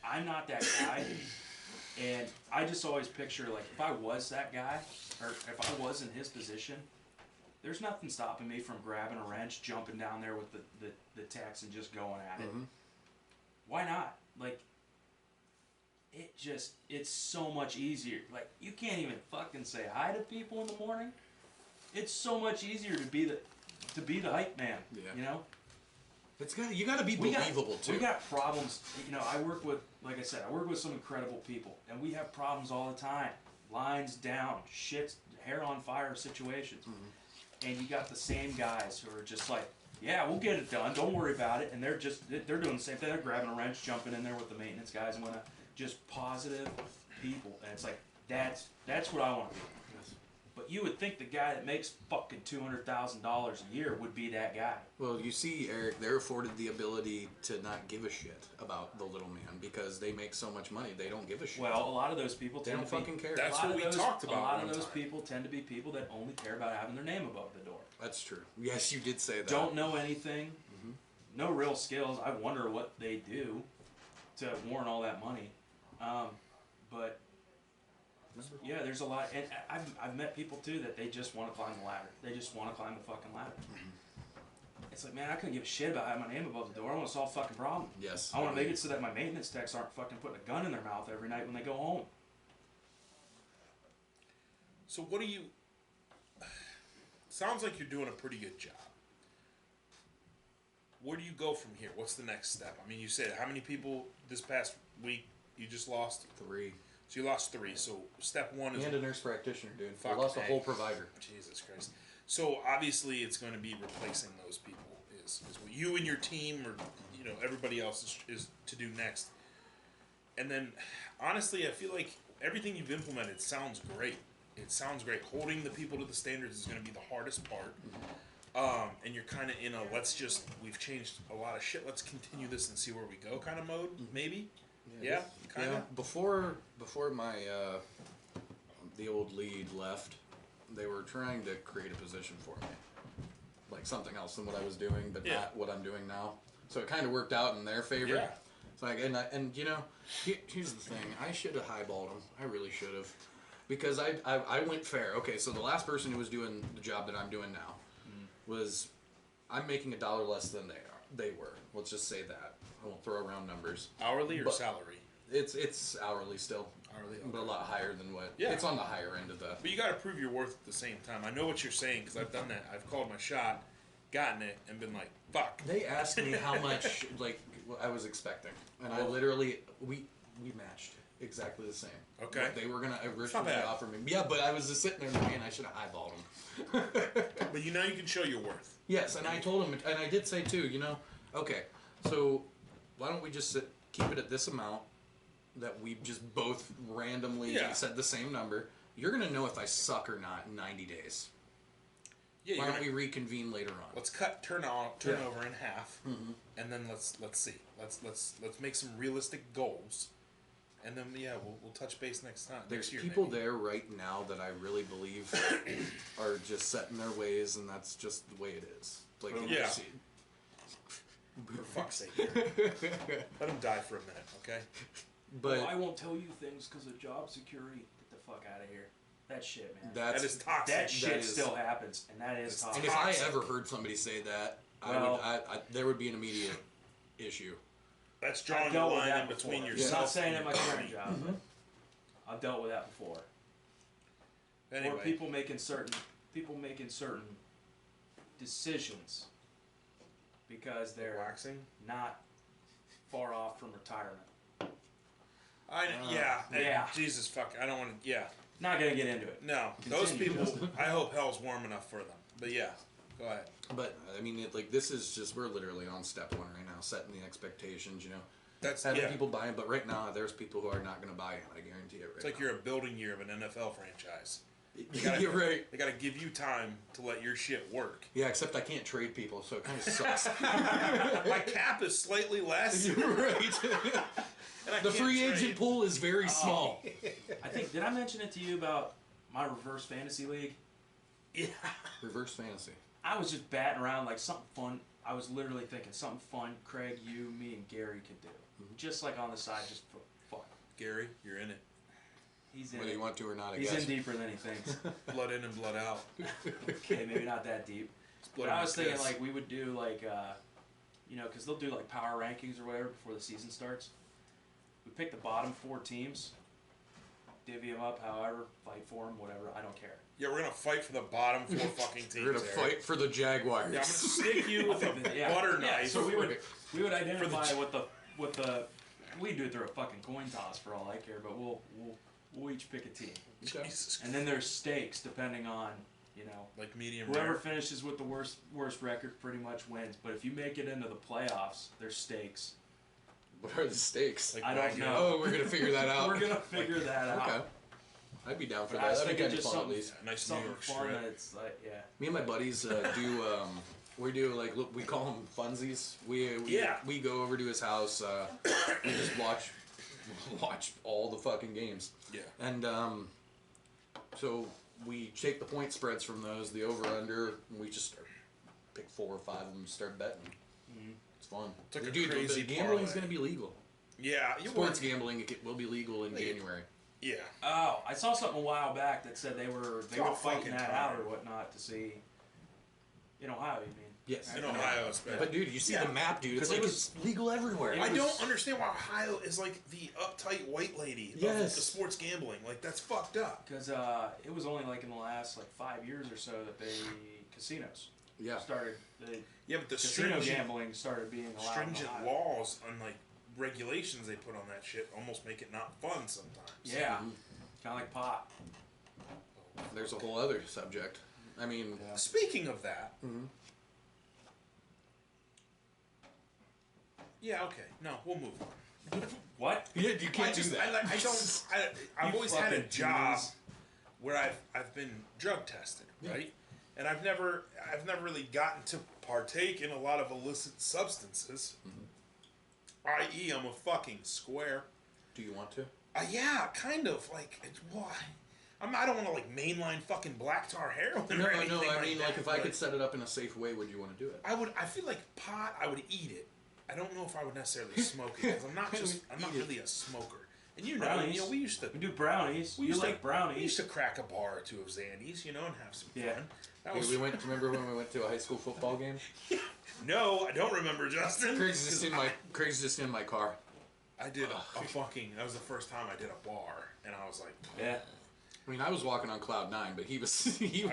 I'm not that guy, and I just always picture, like, if I was that guy, or if I was in his position, there's nothing stopping me from grabbing a wrench, jumping down there with the techs and just going at it. Why not? Like, it's so much easier. Like, you can't even fucking say hi to people in the morning. It's so much easier to be the hype man, you know? You gotta be believable too. We got problems. You know, I work with some incredible people, and we have problems all the time. Lines down, hair on fire situations. And you got the same guys who are just like, "Yeah, we'll get it done. Don't worry about it." And they're doing the same thing. They're grabbing a wrench, jumping in there with the maintenance guys, and just positive people. And it's like, that's what I want to be. But you would think the guy that makes fucking $200,000 a year would be that guy. Well, you see, Eric, they're afforded the ability to not give a shit about the little man because they make so much money. They don't give a shit. Well, a lot of those people they tend don't to be, fucking care. That's what we talked about. A lot of one those time. people tend to be people that only care about having their name above the door. That's true. Yes, you did say that. Don't know anything, no real skills. I wonder what they do to warrant all that money. But yeah, there's a lot, and I've met people too that they just want to climb the ladder. They just want to climb the fucking ladder. It's like, man, I couldn't give a shit about having my name above the door. I want to solve a fucking problem. Yes. I want to make it so that my maintenance techs aren't fucking putting a gun in their mouth every night when they go home. So what do you... Sounds like you're doing a pretty good job. Where do you go from here? What's the next step? I mean, you said how many people this past week you just lost? 3. So you lost 3. So step 1 is... And a nurse practitioner, dude. Fuck, We lost a hey. whole provider. Jesus Christ. So obviously it's going to be replacing those people. Is what you and your team or everybody else is to do next. And then honestly, I feel like everything you've implemented sounds great. It sounds great. Holding the people to the standards is going to be the hardest part. And you're kind of in a we've changed a lot of shit. Let's continue this and see where we go kind of mode, maybe. Yeah, kind of. Yeah, before my the old lead left, they were trying to create a position for me, like something else than what I was doing, but not what I'm doing now. So it kind of worked out in their favor. Yeah. It's like, and here's the thing: I should have highballed them. I really should have, because I went fair. Okay, so the last person who was doing the job that I'm doing now was, I'm making $1 less than they were. Let's just say that. I won't throw around numbers. Hourly or salary? It's hourly still. Hourly, But a lot higher than what... Yeah. It's on the higher end of the... But you got to prove your worth at the same time. I know what you're saying because I've done that. I've called my shot, gotten it, and been like, fuck. They asked me how much, I was expecting. And I literally... We matched exactly the same. Okay. What they were going to not originally bad. offer me. Yeah, but I was just sitting there, man, I should have eyeballed them. But now you can show your worth. Yes, and I told him, and I did say too, okay, so why don't we just keep it at this amount that we just both randomly said the same number. You're going to know if I suck or not in 90 days. Yeah, Why don't we reconvene later on? Let's cut turnover in half, and then let's see. Let's make some realistic goals, and then we'll touch base next time. There's next year, people maybe. there right now that I really believe are just set in their ways, and that's just the way it is. Like, Yeah. For fuck's sake, let them die for a minute, okay? But I won't tell you things because of job security. Get the fuck out of here. That shit, man. That is toxic. That shit is- still happens, and that is toxic. and if I ever heard somebody say that, there would be an immediate issue. That's I've drawing the dealt with line that in between before. yourself. I'm not saying at my and your current company. job, but I've dealt with that before. Anyway, Or people making certain decisions because they're waxing. not far off from retirement. Yeah. Jesus fuck, I don't want to. Yeah, Not gonna get into it. no, those Continue. people. I hope hell's warm enough for them. But yeah, go ahead. But I mean, this is just, we're literally on step 1 right now, setting the expectations. That's Having people buy in, but right now there's people who are not going to buy in. I guarantee it. It's like you're a building year of an NFL franchise. You're right. They got to give you time to let your shit work. Yeah, except I can't trade people, so it kind of sucks. My cap is slightly less. You're right. And I The can't free trade. agent pool is very small. I think, did I mention it to you about my reverse fantasy league? Yeah. Reverse fantasy. I was just batting around like something fun. I was literally thinking something fun Craig, you, me, and Gary could do. Just like on the side, just for fun. Gary, you're in it. He's in Whether it. you want to or not, I He's guess. in deeper than he thinks. Blood in and blood out. Okay, maybe not that deep. It's blood But on I was the thinking kiss. like we would do like, because they'll do like power rankings or whatever before the season starts. We pick the bottom 4 teams, divvy them up however, fight for them, whatever. I don't care. Yeah, we're gonna fight for the bottom 4 fucking teams. We're going to Eric. fight for the Jaguars. Yeah, I'm gonna stick you with a Yeah, butter yeah, knife. so we would identify the- what the we do it through a fucking coin toss for all I care, but we'll each pick a team, Jesus. and then there's stakes depending on Like medium whoever rare. finishes with the worst record pretty much wins. But if you make it into the playoffs, there's stakes. What are the stakes? Like I don't Wagyu. know. Oh, we're going to figure that out. We're gonna figure that out. Okay. I'd be down for But that. I was That'd be thinking kind of just fun at something, least. Nice New something York fun strip. that's like, yeah. Me and my buddies do. We do like we call them funsies. We go over to his house. We just watch all the fucking games. Yeah. And so we take the point spreads from those, the over under, and we just pick 4 or 5 of them, start betting. Mm-hmm. It's fun. It's like a Dude, crazy the gambling's parlay. going to be legal. Yeah, Sports gambling will be legal in January. Yeah. Oh, I saw something a while back that said they were all fighting fucking that out time. or whatnot to see. In Ohio, you mean? Yes. In Ohio, especially. But dude, you see Yeah. the map, dude. It's 'Cause like it it's legal everywhere. I don't understand why Ohio is like the uptight white lady of the sports gambling. Like, that's fucked up. Because it was only like in the last 5 years or so that casinos started. Yeah, but the Casino stringent gambling started being allowed in Ohio. laws and like regulations they put on that shit almost make it not fun sometimes. Yeah, kind of like pot. There's a whole other subject. I mean, Speaking of that. Yeah. Okay. No, we'll move on. What? you can't do that. I've always had a fucking job genius. where I've been drug tested, Yeah. right? And I've never really gotten to partake in a lot of illicit substances. I.e., I'm a fucking square. Do you want to? Yeah, kind of. Like, why? I don't want to like mainline fucking black tar heroin No, or anything I mean, that, like if I but could set it up in a safe way, would you want to do it? I feel like pot. I would eat it. I don't know if I would necessarily smoke it because I'm not really a smoker. And Brownies. we used to We do brownies. We You used like to, brownies? We used to crack a bar or 2 of Xannies, and have some Yeah. fun. That Hey, was remember when we went to a high school football game? No, I don't remember, Justin. Craig's just in my car. I did a fucking. That was the first time I did a bar, and I was like, Yeah. I mean, I was walking on cloud 9, but he was sleeping.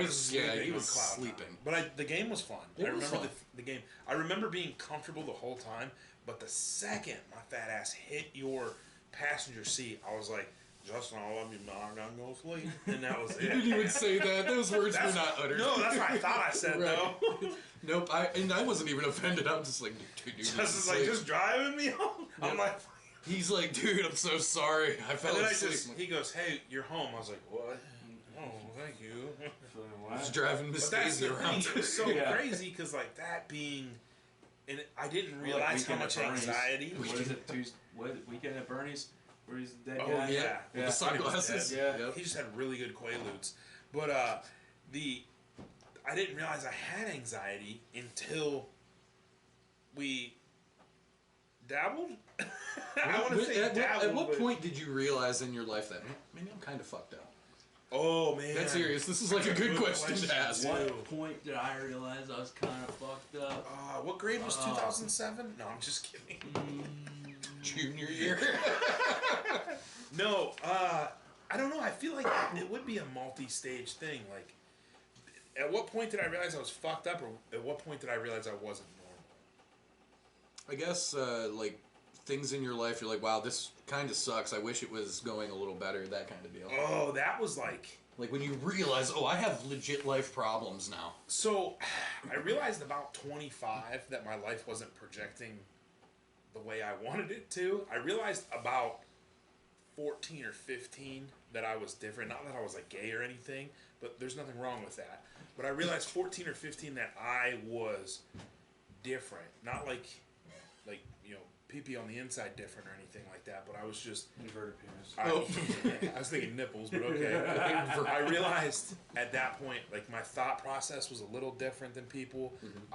But the game was fun. It I was remember fun. the game. I remember being comfortable the whole time, but the second my fat ass hit your passenger seat, I was like, Justin, I love you, man. I'm gonna go sleep, and that was it. You didn't even say that. Those words were not uttered. No, that's what I thought I said though. Nope. I wasn't even offended. I'm just like, dude. Justin's like, just driving me home. I'm like. He's like, dude, I'm so sorry. I fell And then asleep. he goes, hey, you're home. I was like, what? Oh, thank you. I was driving Miss But that's Daisy the around. thing. It was so Yeah. crazy because like that being, and I didn't realize how Weekend much at Bernie's. anxiety. What is it? Weekend at Bernie's, where he's the dead Oh guy. yeah, With the sunglasses. Yeah. Yep. He just had really good quaaludes, but I didn't realize I had anxiety until we dabbled. I want to say dabbled. At what but- point did you realize in your life that, maybe I'm kind of fucked up? Oh man, That's serious. This is like a good question to ask. Ew. What point did I realize I was kind of fucked up? What grade was 2007? No, I'm just kidding. Junior year. No, I don't know. I feel like it would be a multi-stage thing. Like, at what point did I realize I was fucked up, or at what point did I realize I wasn't normal? I guess, like, things in your life, you're like, wow, this kind of sucks. I wish it was going a little better, that kind of deal. Oh, that was like... Like, when you realize, I have legit life problems now. So, I realized about 25 that my life wasn't projecting the way I wanted it to. I realized about 14 or 15 that I was different. Not that I was like gay or anything, but there's nothing wrong with that. But I realized 14 or 15 that I was different. Not like pee-pee on the inside different or anything like that, but I was just... Inverted penis. I was thinking nipples, but okay. I realized at that point, like, my thought process was a little different than people. Mm-hmm.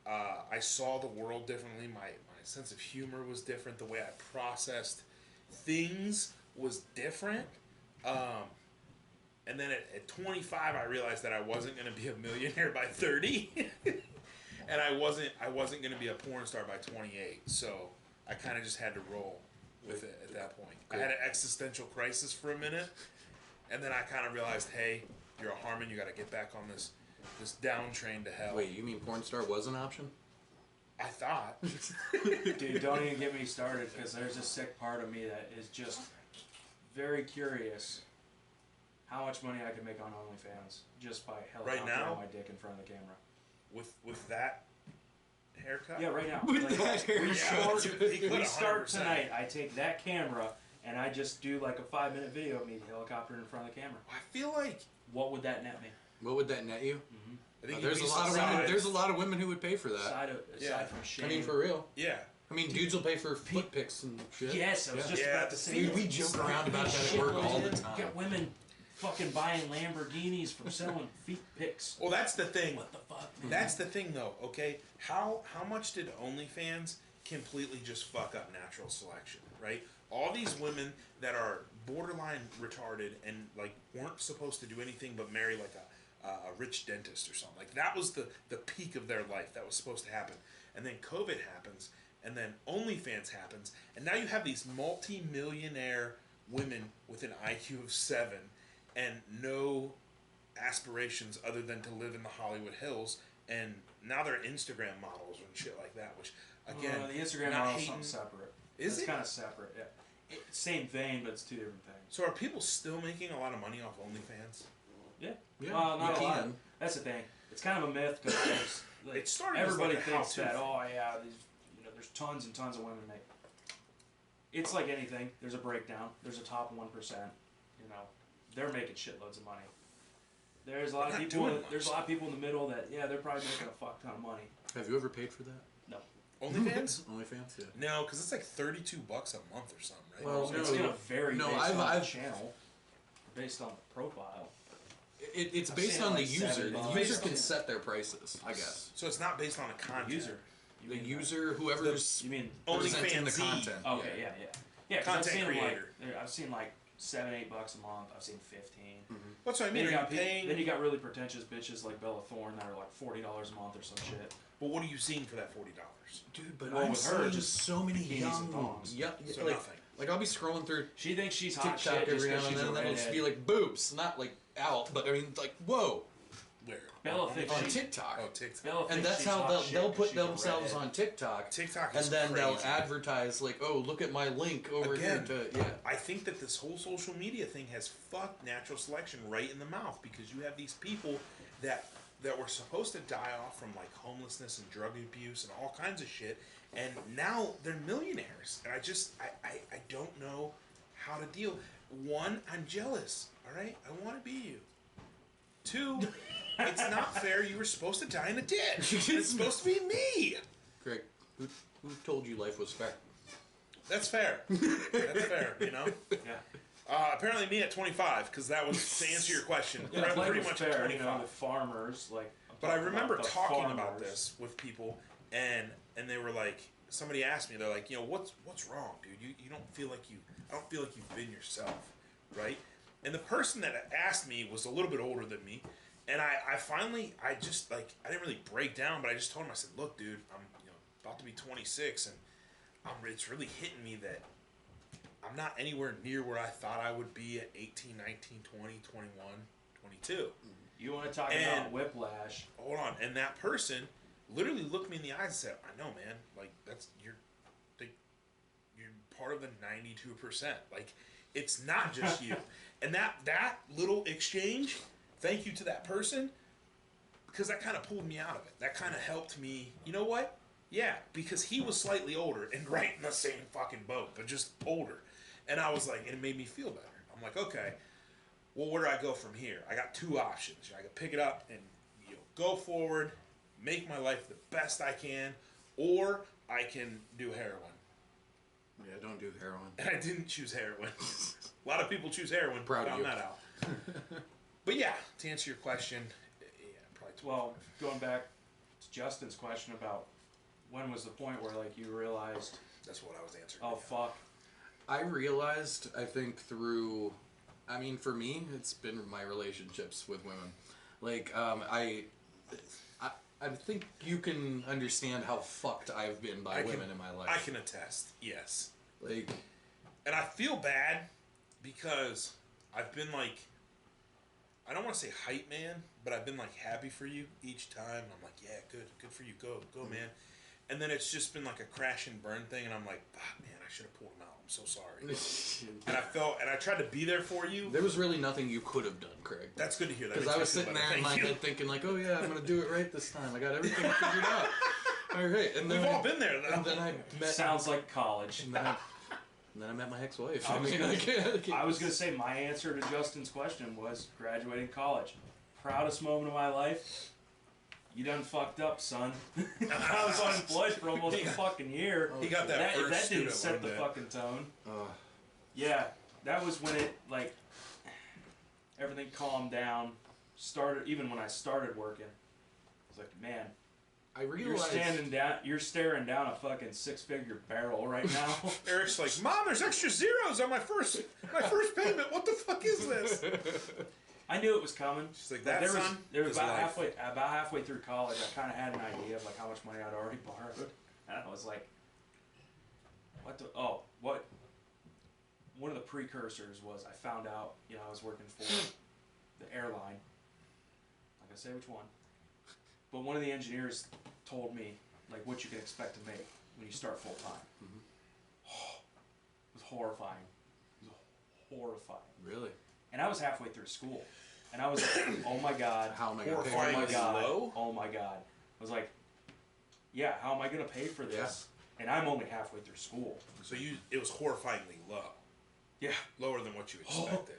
I saw the world differently. My sense of humor was different. The way I processed things was different. And then at 25, I realized that I wasn't going to be a millionaire by 30. And I wasn't going to be a porn star by 28. So I kind of just had to roll with it at that point. Good. I had an existential crisis for a minute. And then I kind of realized, hey, you're a Harmon. You got to get back on this down train to hell. Wait, you mean porn star was an option? I thought. Dude, don't even get me started, because there's a sick part of me that is just very curious how much money I could make on OnlyFans just by Right now? my dick in front of the camera. With that haircut? Yeah, right now. With Like, that haircut. we start He could we start 100%. tonight. I take that camera and I just do like a 5-minute video of me helicoptering in front of the camera. I feel like What would that net me? What would that net you? Mm-hmm. I think There's a lot of women. There's a lot of women who would pay for that. Aside from shame. I mean, for real. yeah. I mean, dudes will pay for foot pics and shit. Yes, I was just about to say. Dude, we joke around about that at work all the time. Get women fucking buying Lamborghinis from selling feet pics. Well, that's the thing. What the fuck, man? That's the thing, though. Okay, how much did OnlyFans completely just fuck up natural selection? Right? All these women that are borderline retarded and like weren't supposed to do anything but marry like a rich dentist or something. Like that was the peak of their life. That was supposed to happen. And then COVID happens, and then OnlyFans happens, and now you have these multi-millionaire women with an IQ of 7 and no aspirations other than to live in the Hollywood Hills, and now they're Instagram models and shit like that, which again, the Instagram model is something separate. Is it? It's kind of separate, yeah. Same vein, but it's two different things. So are people still making a lot of money off OnlyFans? Yeah. Yeah, Well, not a you lot. can. That's the thing. It's kind of a myth because like, It started as everybody like a thinks how-to that thing. there's tons and tons of women make. It's like anything. There's a breakdown. There's a top 1%. They're making shitloads of money. There's a lot of They're not people. doing There's a much. lot of people in the middle that they're probably making a fuck ton of money. Have you ever paid for that? No. OnlyFans? OnlyFans, yeah. No, because it's like $32 a month or something, right? Well, It's no. gonna vary No, based I've- on I've- the channel, based on the profile. It's I've based seen on the like user. $7. The user can set their prices, I guess. So it's not based on a content. User. You The mean user, whoever's You mean presenting the OnlyFans-y. content. Okay, yeah. 'Cause I've Content seen them, creator. I've seen like $7-8 a month. I've seen 15. That's what I Then mean. you Are you got paying? then you got really pretentious bitches like Bella Thorne that are like $40 a month or some shit. But what are you seeing for that $40? Dude, but Well, I'm with her, seeing just so many bikinis young. and thongs. Yep. So like, nothing. like I'll be scrolling through She thinks she's hot TikTok shit just every now because and she's then, a and then it'll just redhead. be like boobs, not like out, but I mean like whoa Where? Bella thinks on she- TikTok. Oh, TikTok. Bella And thinks that's she's how hot shit they'll 'cause put she's a themselves redhead. on TikTok, TikTok and is then they'll crazy. advertise like, oh, look at my link over Again, here to yeah. I think that this whole social media thing has fucked natural selection right in the mouth, because you have these people that were supposed to die off from like homelessness and drug abuse and all kinds of shit, and now they're millionaires, and I don't know how to deal. One, I'm jealous. All right, I want to be you. Two, it's not fair. You were supposed to die in a ditch. It's supposed to be me. Greg, who told you life was fair? That's fair. That's fair. Yeah. Apparently me at 25, because that was to answer your question. Yeah, pretty life was much fair, at 25. the farmers, like. I'm But I talking remember about the talking about farmers. this with people, and they were like, somebody asked me, they're like, what's wrong, dude? You don't feel like I don't feel like you've been yourself, right? And the person that asked me was a little bit older than me, and I finally, I didn't really break down, but I just told him, I said, look, dude, I'm about to be 26, and it's really hitting me that I'm not anywhere near where I thought I would be at 18, 19, 20, 21, 22. You want to talk And- about whiplash? Hold on, and that person literally looked me in the eyes and said, "I know, man. Like you're part of the 92%. Like it's not just you." And that little exchange, thank you to that person, because that kind of pulled me out of it. That kind of helped me. You know what? Yeah, because he was slightly older and right in the same fucking boat, but just older. And I was like, and it made me feel better. I'm like, okay, well, where do I go from here? I got two options. I can pick it up and go forward, make my life the best I can, or I can do heroin. Yeah, don't do heroin. And I didn't choose heroin. A lot of people choose heroin. Proud of found you. that out. But yeah, to answer your question, yeah, probably 25. Well, going back to Justin's question about when was the point where like you realized, That's what I was answering. oh fuck, I realized, I think through, I mean, for me, it's been my relationships with women. Like, I think you can understand how fucked I've been by women in my life. I can attest, yes. Like, And I feel bad because I've been like, I don't want to say hype man, but I've been like happy for you each time. And I'm like, yeah, good for you, go, man. And then it's just been like a crash and burn thing, and I'm like, man, I should have pulled him out. I'm so sorry. And I tried to be there for you. there was really nothing you could have done, Craig. That's good to hear. That Because makes I me was feel sitting better. there in my Thank you. head thinking like, oh yeah, I'm gonna do it right this time. I got everything figured out. All right, and then We've all been there, though. and then I met sounds like college. and then And then I met my ex-wife. I was gonna gonna say my answer to Justin's question was graduating college. Proudest moment of my life. You done fucked up, son. I was unemployed for almost a fucking year. He got that first That student didn't set the loan fucking tone. Oh. Yeah, that was when it like everything calmed down. Started even when I started working. It's like, man, I realized you're staring down a fucking 6-figure barrel right now. Eric's like, Mom, there's extra zeros on my first payment. What the fuck is this? I knew it was coming. She's like, that son there was is about life. halfway through college, I kind of had an idea of like how much money I'd already borrowed, and I was like, what? One of the precursors was I found out, I was working for the airline. Not gonna say which one, but one of the engineers told me like what you can expect to make when you start full time. Mm-hmm. It was horrifying. It was horrifying. Really? And I was halfway through school, and I was like, "Oh my god, how am I gonna pay for oh my this? god, Low? oh my god!" I was like, "Yeah, how am I gonna pay for this?" And I'm only halfway through school. So it was horrifyingly low. Yeah, Lower than what you expected.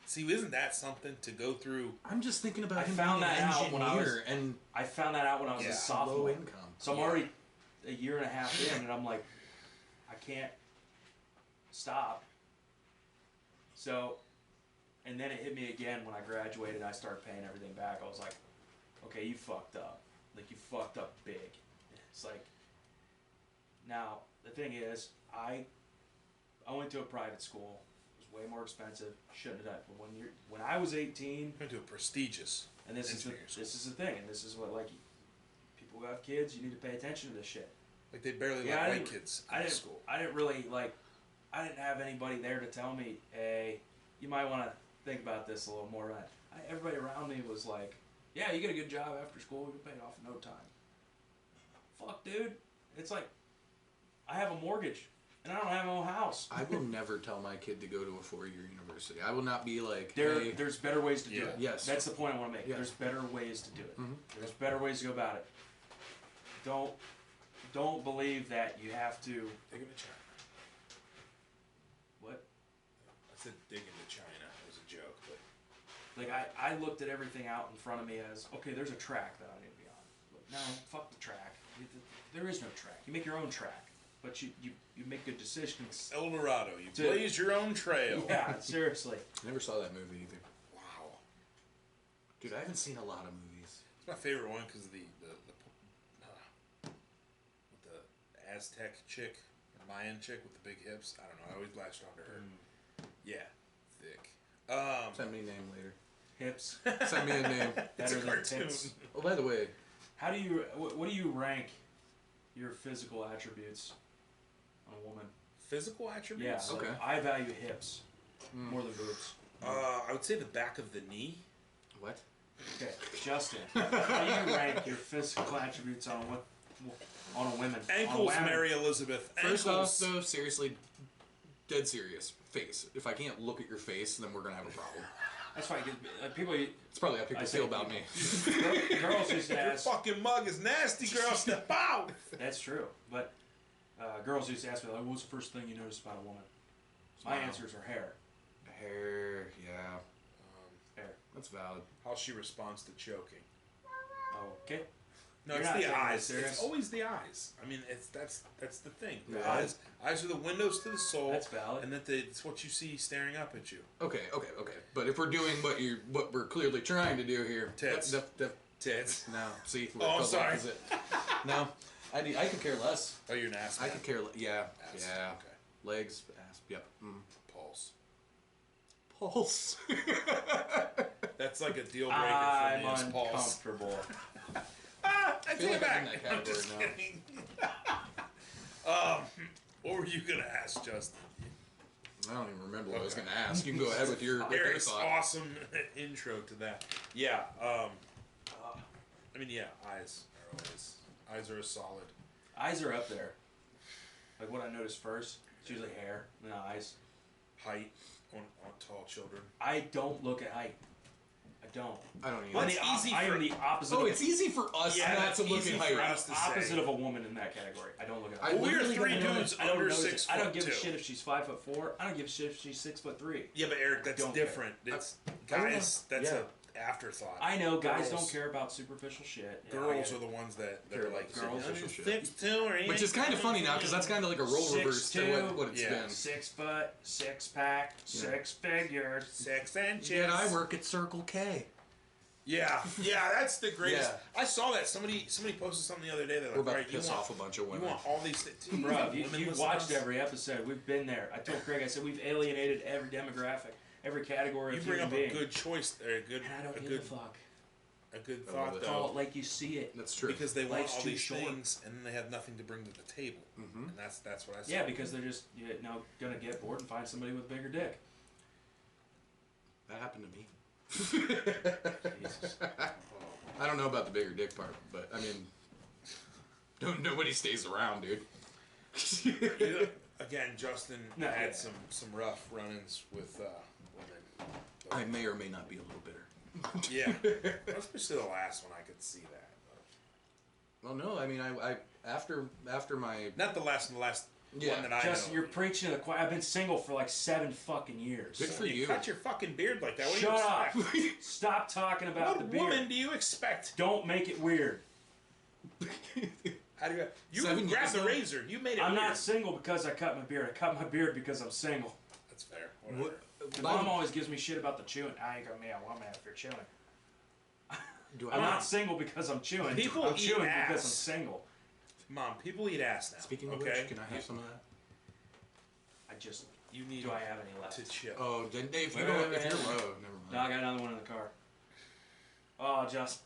See, isn't that something to go through? I'm just thinking about I him found being an that out when I was- engineer and I found that out when I was a Yeah. sophomore. low income. So I'm already a year and a half in, and I'm like, I can't stop. So, and then it hit me again when I graduated and I started paying everything back. I was like, okay, you fucked up. Like, you fucked up big. It's like, now, the thing is, I went to a private school. It was way more expensive. Shouldn't have done it. But when I was 18, Went to a prestigious and this is the thing, and this is what, like, people who have kids, you need to pay attention to this shit. Like they barely Yeah, let I white didn't- kids I in didn't school. I didn't really like. I didn't have anybody there to tell me, hey, you might want to think about this a little more. Everybody around me was like, yeah, you get a good job after school, you'll pay it off in no time. Fuck, dude. It's like, I have a mortgage, and I don't have my own house. I will never tell my kid to go to a 4-year university. I will not be like, There's hey, better ways to do Yeah. it. Yes. That's the point I want to make. Yeah. There's better ways to do it. Mhm. There's better ways to go about it. Don't believe that you have to. Dig into China. What? I said dig into China. It was a joke, but Like, I looked at everything out in front of me as, okay, there's a track that I need to be on. But no, fuck the track. There is no track. You make your own track. But you make good decisions. El Dorado, you To- blaze your own trail. Yeah, seriously. I never saw that movie either. Wow. Dude, I haven't seen a lot of movies. It's my favorite one because of the with the Aztec chick, or Mayan chick with the big hips. I don't know. I always latched onto her. Yeah, thick. Send me a name later. Hips. Send me a name. It's a Better than cartoon. tits. Oh, by the way, How do you, what do you rank your physical attributes on a woman? Physical Yeah, attributes. like, Okay. I value hips more than boobs. I would say the back of the knee. what? Okay, Justin, how do you rank your physical attributes on a woman? Ankles, on a woman? Mary Elizabeth. First Ankles. off, though, seriously, dead serious. Face. If I can't look at your face, then we're gonna have a problem. That's fine. 'Cause, people, It's probably how people I say feel about me. girls used to Your ask. fucking mug is nasty, girl. Step out. That's true, but girls used to ask me like, "What's the first thing you notice about a woman?" My Smile. answers are hair. Hair, yeah, Hair. that's valid. How she responds to choking. Okay. No, You're it's not the taking eyes. this serious? It's always the eyes. I mean, that's the thing. The Yeah. eyes are the windows to the soul. That's valid. And it's what you see staring up at you. Okay. But if we're doing what we're clearly trying to do here, Tits. def- Tits. no, see, Oh, I'm we're sorry. opposite. No, I could care less. Oh, you're an ass. I man. could care less. Yeah, Ass. yeah. Okay. Legs, ass, yep. Pulse. Pulse. That's like a deal breaker I'm for me. Is pulse. uncomfortable. I feel take it like I'm in back. that I'm just category now. kidding. What were you gonna ask, Justin? I don't even remember what I was going to ask. You can go ahead with your Eric's thought. awesome intro to that. Yeah. I mean, yeah. Eyes are a solid. Eyes are up there. Like what I notice first, it's usually hair and eyes. Height on tall children. I don't look at height. I don't. I don't even. Well, it's easy I am for- the opposite. Oh, of it's easy for us Yeah, not that's to look easy at for height. us to opposite say. of a woman in that category. I don't look at I height. Well, we're literally three don't know. dudes I don't under notice 6 it. I don't foot give a two. shit if she's 5'4". I don't give a shit if she's 6'3". Yeah, but Eric, that's Don't different. It's I don't guys. know. That's Yeah. a afterthought. I know guys Girls- don't care about superficial shit. Yeah, I Girls get are it. the ones that Care are about like the girls. superficial shit. 6'2" or Which is kind of funny now because that's kind of like a role reverse to 6'2", what it's yeah. been. 6 foot, 6 pack, Yeah. 6 figures. 6 inches. Yet I work at Circle K. Yeah, that's the greatest. Yeah. I saw that somebody posted something the other day that We're like, about right, to you piss want, off a bunch of you women. want all these things. Bro, you watched every episode. We've been there. I told Craig, I said we've alienated every demographic, every category You of bring human up being. a good choice, or a good, And I don't a give good, a fuck. a good I love thought it. Call it though, like you see it. That's true. because they want Life's all too these short. things and then they have nothing to bring to the table, Mhm. and that's what I said. Yeah, because they're just gonna get bored and find somebody with a bigger dick. That happened to me. Jesus. I don't know about the bigger dick part, but I mean, nobody stays around, dude. You- again, Justin No, had yeah. some rough run-ins with women. I may or may not be a little bitter. Yeah, especially the last one. I could see that. Well, no, I mean, I after my Not the last one. The last Yeah. one that I Justin, know. you're preaching to the choir. I've been single for like 7 fucking years. Good for you. Cut your fucking beard like that. What Shut do you up. expect? Stop talking about the What beard. woman do you expect? Don't make it weird. How do you 7 grabbed years the ago? razor? You made it. I'm weird. not single because I cut my beard. I cut my beard because I'm single. That's fair. Whatever. My mom always gives me shit about the chewing. I ain't gonna be a woman if you're chewing. do I'm I not single because I'm chewing. People I'm eat chewing ass. because I'm single. Mom, people eat ass now. Speaking of okay? which, can I have some of that? I just. You need Do I have any left? to chill. Oh, then Dave, you Wait, know, wait, if you're wait. low, never No, I mind. got another one in the car. Oh, just.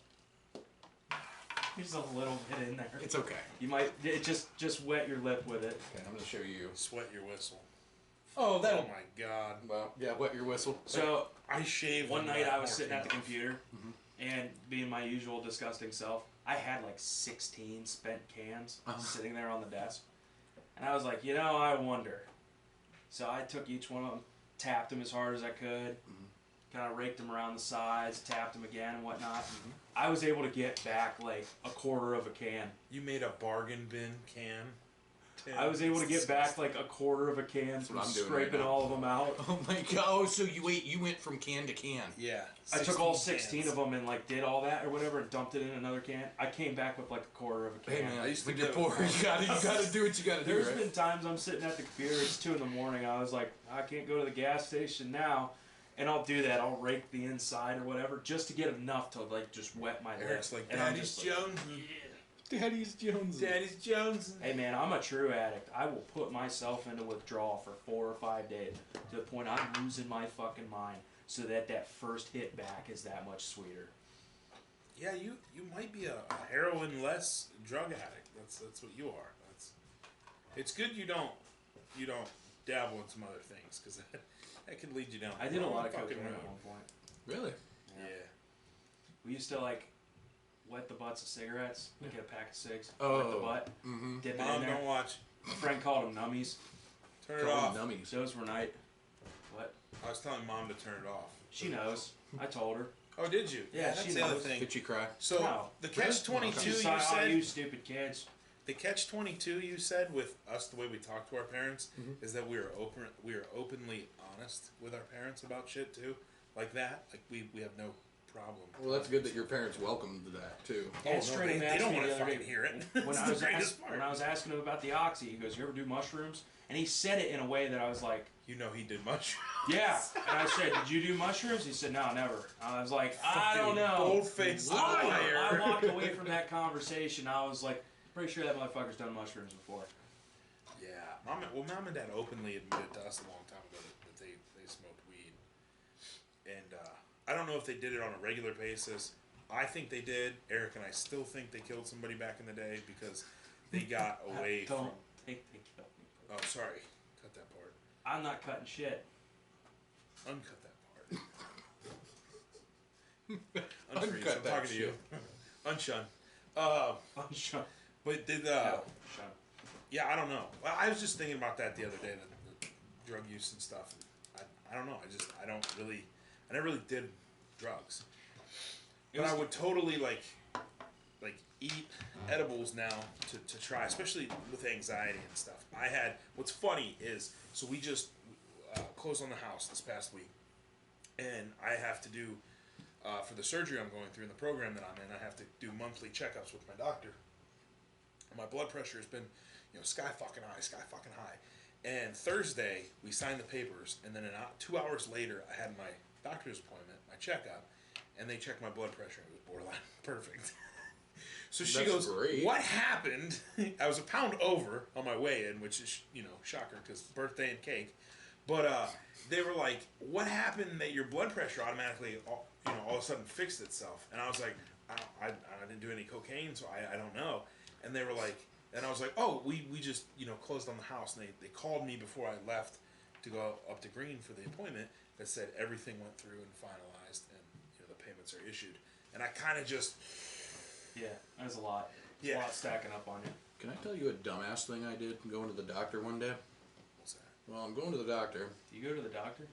There's a little bit in there. It's okay. You might just wet your lip with it. Okay, I'm gonna show you. Sweat your whistle. Oh, Oh that. my god. Well, yeah, wet your whistle. So I shaved one when night that I was sitting at the morphine- computer, and being my usual disgusting self, I had like 16 spent cans sitting there on the desk, and I was like, I wonder. So I took each one of them, tapped them as hard as I could, kind of raked them around the sides, tapped them again and whatnot. I was able to get back like a quarter of a can. You made a bargain bin can. I was able to get back like a quarter of a can from what I'm doing scraping right now. all of them out. Oh my god! Oh, so you went from can to can. Yeah. I took all 16 cans. of them and like did all that or whatever and dumped it in another can. I came back with like a quarter of a can. Hey man, I used to when you're do- poor, you gotta do what you gotta do, There's right? been times I'm sitting at the computer, it's 2 in the morning, I was like, I can't go to the gas station now. And I'll do that, I'll rake the inside or whatever, just to get enough to like just wet my Eric's lip. like, And I'm Daddy's just like, Jones. Daddy's Jones. Daddy's Jones. hey man, I'm a true addict. I will put myself into withdrawal for 4 or 5 days to the point I'm losing my fucking mind so that first hit back is that much sweeter. Yeah, you might be a heroin less drug addict. That's what you are. It's good you don't dabble in some other things because that could lead you down. I did a lot of fucking cocaine at road. one point. Really? Yeah. We used to like wet the butts of cigarettes, like get a pack of cigs, Oh. wet the butt, Mm-hmm. dip it Mom, in there. don't watch. A friend called them nummies. Turn it off. Dummies. Those were night. What? I was telling Mom to turn it off. She knows. I told her. Oh, did you? Yeah, that's she the other knows. thing. Did you cry? So No. the catch-22 She you said, "Oh, said. you stupid kids." The catch-22 you said with us, the way we talk to our parents, is that we are openly honest with our parents about shit too, like that. Like we have no problem. Well, that's good that your parents welcomed that too. Oh, Ed no, straight up they asked don't me want the to other fucking day hear it. When It's I the was greatest part. when I was asking him about the oxy, he goes, "You ever do mushrooms?" And he said it in a way that I was like, You know he did much. "Yeah." And I said, "Did you do mushrooms?" He said, "No, never." I was like, "I don't know." Bold-faced liar. I walked away from that conversation. I was like, pretty sure that motherfucker's done mushrooms before. Yeah, Mom and Dad openly admitted to us a long time ago that they smoked weed, and I don't know if they did it on a regular basis. I think they did. Eric and I still think they killed somebody back in the day because they got away from. Don't think they killed me. Oh, sorry, cut that part. I'm not cutting shit. Uncut that part. Unfreeze. Uncut I'm that talking to you. Unshun. I'm sure. But did Shut. yeah, I don't know. Well, I was just thinking about that the other day, the drug use and stuff. I don't know. I never really did drugs. But I would totally like eat edibles now to try, especially with anxiety and stuff. What's funny is, so we just closed on the house this past week, and I have to do, for the surgery I'm going through in the program that I'm in, I have to do monthly checkups with my doctor. My blood pressure has been, sky fucking high. And Thursday, we signed the papers, and then 2 hours later, I had my doctor's appointment, my checkup, and they checked my blood pressure, and it was borderline perfect. So she goes, great. What happened? I was a pound over on my weigh-in, which is, shocker, because birthday and cake. But they were like, what happened that your blood pressure automatically, all of a sudden fixed itself? And I was like, I didn't do any cocaine, so I don't know. And they were like, and I was like, oh, we just, closed on the house. And they called me before I left to go up to Green for the appointment that said everything went through and finalized and, the payments are issued. And I kind of just... Yeah, there's a lot. There's a lot stacking up on you. Can I tell you a dumbass thing I did going to the doctor one day? What's that? Well, I'm going to the doctor. Do you go to the doctor?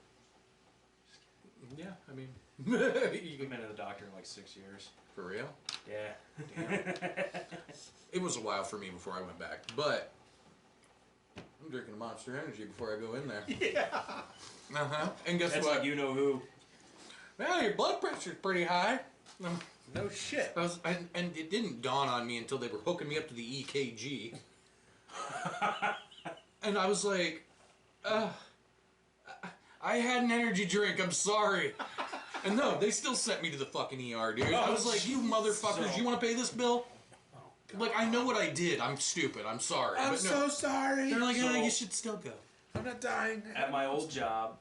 Yeah, I mean... You've been to the doctor in like 6 years. For real? Yeah. Damn. It was a while for me before I went back, but I'm drinking Monster Energy before I go in there. Yeah. Uh-huh. And guess That's what? Like you-know-who. Well, your blood pressure's pretty high. No shit. And it didn't dawn on me until they were hooking me up to the EKG. And I was like, I had an energy drink, I'm sorry. And no, they still sent me to the fucking ER, dude. I was like, you motherfuckers, you want to pay this bill? Like, I know what I did. I'm stupid. I'm sorry. I'm so sorry. They're like, you should still go. I'm not dying. At my old job,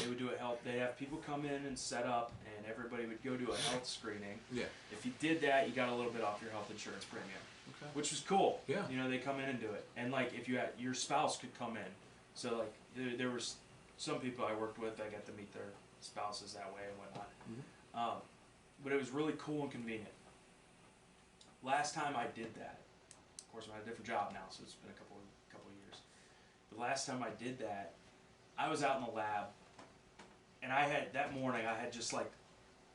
they would do a health. They'd have people come in and set up, and everybody would go do a health screening. Yeah. If you did that, you got a little bit off your health insurance premium. Okay. Which was cool. Yeah. They come in and do it, and like if you had your spouse could come in. So like there was some people I worked with. I got to meet their spouses that way and whatnot. Mm-hmm. But it was really cool and convenient. Last time I did that, of course, I'm at a different job now, so it's been a couple of years. The last time I did that, I was out in the lab, and that morning I had just like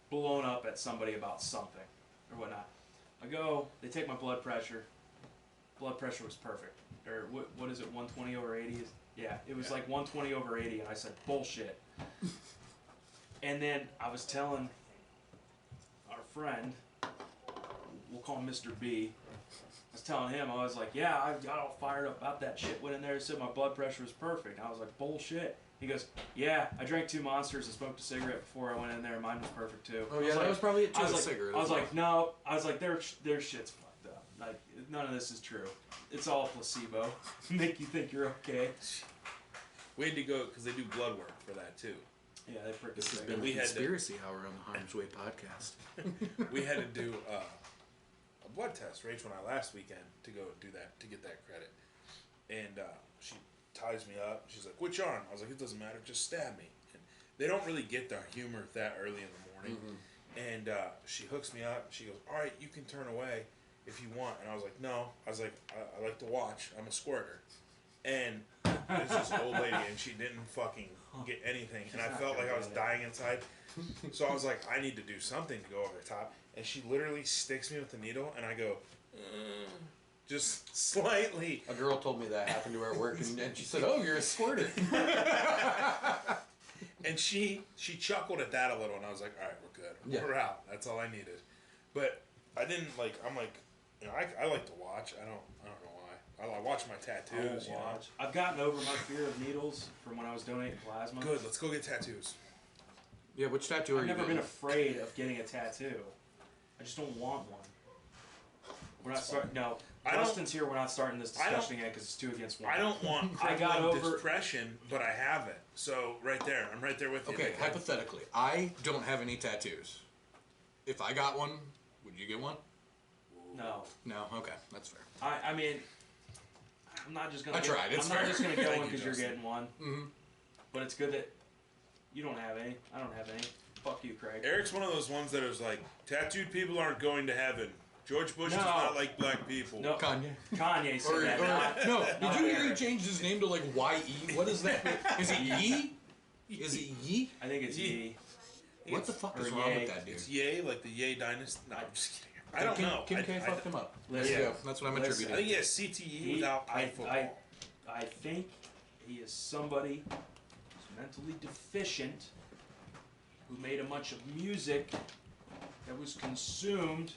blown up at somebody about something or whatnot. I go, they take my blood pressure. Blood pressure was perfect. Or what is it, 120 over 80? Yeah, it was like 120 over 80, and I said, bullshit. And then I was telling our friend, we'll call him Mr. B, I was telling him, I was like, yeah, I got all fired up about that shit, went in there and said my blood pressure was perfect. And I was like, bullshit. He goes, yeah, I drank 2 Monsters and smoked a cigarette before I went in there, and mine was perfect too. Oh yeah, that was probably it too, cigarette. I was like, no, I was like, their shit's fucked up. Like, none of this is true. It's all placebo. Make you think you're okay. We had to go, because they do blood work for that too. Yeah, they freaking. This has been a conspiracy hour on the Harm's Way podcast. We had to do a blood test, Rachel and I, last weekend to go do that, to get that credit. And she ties me up. She's like, which arm? I was like, it doesn't matter, just stab me. And they don't really get the humor that early in the morning. Mm-hmm. And she hooks me up. She goes, all right, you can turn away if you want. And I was like, no. I was like, I like to watch. I'm a squirter. And there's this old lady, and she didn't fucking get anything. And I felt like I was dying inside. So I was like, I need to do something to go over the top. And she literally sticks me with the needle, and I go, just slightly. A girl told me that happened to her at work, and she said, oh, you're a squirter. And she chuckled at that a little, and I was like, all right, we're good. Yeah. We're out. That's all I needed. But I didn't, like, I'm like, I like to watch. I don't know why. I watch my tattoos, you know. I've gotten over my fear of needles from when I was donating plasma. Good, let's go get tattoos. Yeah, which tattoo are you I've never getting? been afraid of getting a tattoo. I just don't want one. We're not starting. No, Justin's here. We're not starting this discussion yet because it's 2 against 1. I don't want I got over depression, but I have it. So right there, I'm right there with you. Okay, hypothetically, I don't have any tattoos. If I got one, would you get one? No. No. Okay, that's fair. I mean, I'm not just gonna. I tried. It's I'm not fair. just gonna get Thank one you, because you're Justin. getting one. Mm-hmm. But it's good that you don't have any. I don't have any. Fuck you, Craig. Eric's one of those ones that is like, tattooed people aren't going to heaven. George Bush does not like black people. No. Kanye. Kanye said that. No, not did you hear he Eric. changed his name to like Y-E? What is that? Is it Yee? Is it Yee? I think it's Yee. What What the fuck Or is wrong Ye. with that dude? It's Ye, like the Ye dynasty. No, I'm just kidding. I don't know. Kim K fucked him up. There Listen, you go. That's what I'm listen, I attributing. think he has CTE without playing football. I think he is somebody who's mentally deficient who made a bunch of music that was consumed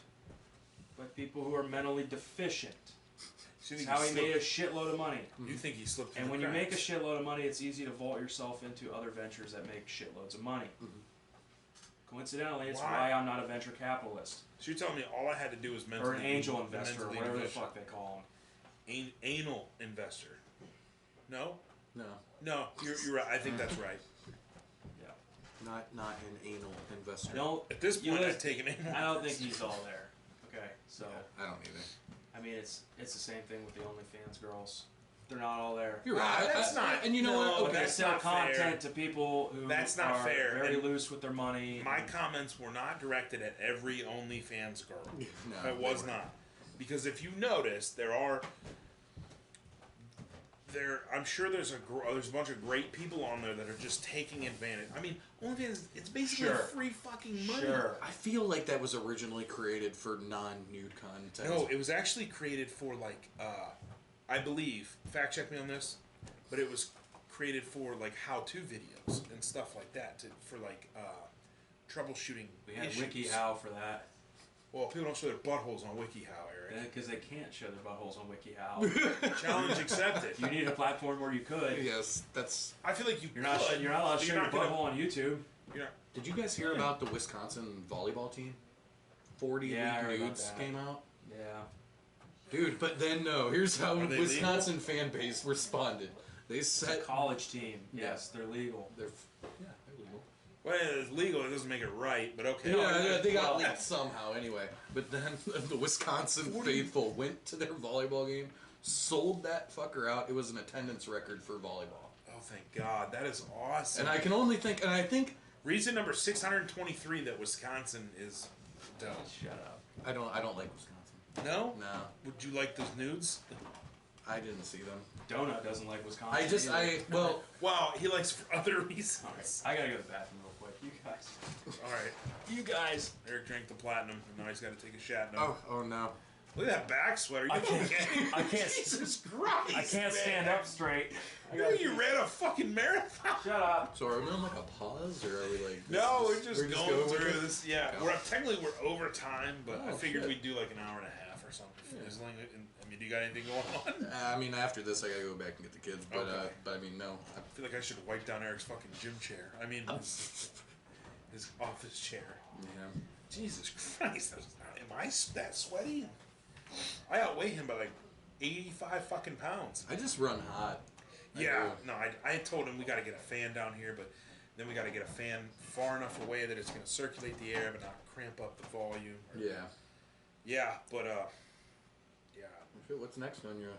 by people who are mentally deficient. That's how he made a shitload of money. You think he slipped through And the when you make a cracks. shitload of money, it's easy to vault yourself into other ventures that make shitloads of money. Coincidentally, it's why I'm not a venture capitalist. So you're telling me all I had to do was mentally... Or an angel investor, or mentally whatever the deficient. fuck they call them. Anal investor. No? No, No, you're right. I think that's right. Yeah. not an anal investor. Don't, At this point, I'd take an anal. I don't think he's all there. Okay, so I don't either. I mean, it's the same thing with the OnlyFans girls. They're not all there. You're right. That's not- And you know no, what? But Okay. they that's sell not fair. content to people who That's not are fair. very And loose with their money. My comments were not directed at every OnlyFans girl. No, It was they weren't. not. Because if you notice, I'm sure there's a bunch of great people on there that are just taking advantage. I mean, OnlyFans, it's basically Sure. free fucking money. Sure. I feel like that was originally created for non-nude content. No, it was actually created for like, I believe, fact check me on this, but it was created for like how-to videos and stuff like that for like troubleshooting We had issues. WikiHow for that. Well, people don't show their buttholes on WikiHow, Eric. Because they can't show their buttholes on WikiHow. Challenge accepted. You need a platform where you could. Yes, that's. I feel like you You're not could, allowed to but show you're your not gonna- butthole on YouTube. You're not, Did you guys hear about the Wisconsin volleyball team? 40 Yeah, I heard league about nudes that. came out. Yeah. Dude, but then no. Here's how Are they Wisconsin fan base responded. They It's a set. college team. Yes, they're legal. They're yeah, they're legal. well, it's legal. It doesn't make it right, but okay. Yeah, they got well- leaked somehow anyway. But then the Wisconsin 40 faithful went to their volleyball game, sold that fucker out. It was an attendance record for volleyball. Oh, thank God. That is awesome. And I can only think, and I think Reason number 623 that Wisconsin is dumb. Shut up. I don't like Wisconsin. No? No, Would you like those nudes? I didn't see them. Donut doesn't like Wisconsin. I either. well, Wow, he likes for other reasons. I gotta go to the bathroom real quick. You guys. All right. You guys. Eric drank the platinum, and now he's got to take a shot now. oh no. Look at that back sweater. You I can't- okay? I can't- Jesus Christ. I can't stand up straight. You know you ran a fucking marathon. Shut up. So are we on like a pause, or are we like? No, we're just we're going with through it? this. Yeah, Okay. we're over time, but I Oh, figured shit. we'd do like an hour and a half or something. Yeah. As long as, I mean, do you got anything going on? I mean, after this, I gotta go back and get the kids. But Okay. but I mean, no. I feel like I should wipe down Eric's fucking gym chair. I mean, his office chair. Yeah. Jesus Christ, am I that sweaty? I outweigh him by like 85 fucking pounds. I just run hot. I Yeah, do. no, I told him we got to get a fan down here, but then we got to get a fan far enough away that it's going to circulate the air but not cramp up the volume. Yeah. Yeah, but yeah. Okay, what's next on your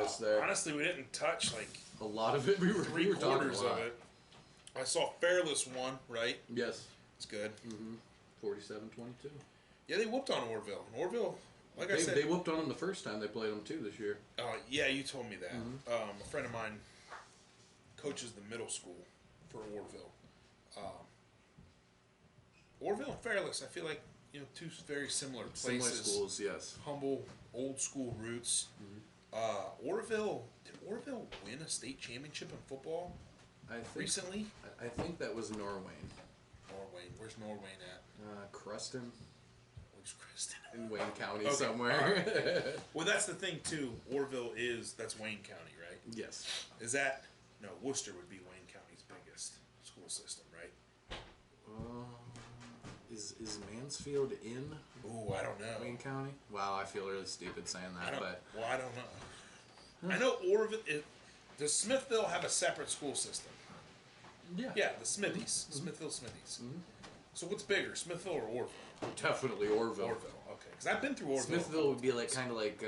list there? Honestly, we didn't touch like A lot of it. We were talking a three-quarters lot. of it. I saw Fairless one, right? Yes. It's good. 47-22. Yeah, they whooped on Orville. And Orville, like I said, They whooped on them the first time they played them too this year. yeah, you told me that. Mm-hmm. A friend of mine coaches the middle school for Orville. Orville and Fairless, I feel like two very similar Similar places. schools, yes. Humble, old school roots. Orville, did Orville win a state championship in football I think recently? I think that was Norwayne. Norwayne, where's Norwayne at? Cruston Where's Kristen? in Wayne County Okay, somewhere. Well, that's the thing too. Orville that's Wayne County, right? Yes. Is that no? Worcester would be Wayne County's biggest school system, right? Is Mansfield in Ooh, I don't know. Wayne County? Wow, I feel really stupid saying I that, don't, but well, I don't know. I know Orville. Does Smithville have a separate school system? yeah, Yeah, the Smithies, Smithville Smithies. So what's bigger, Smithville or Orville? definitely Orville. Orville, okay. Because I've been through Orville. Smithville would be like kind of like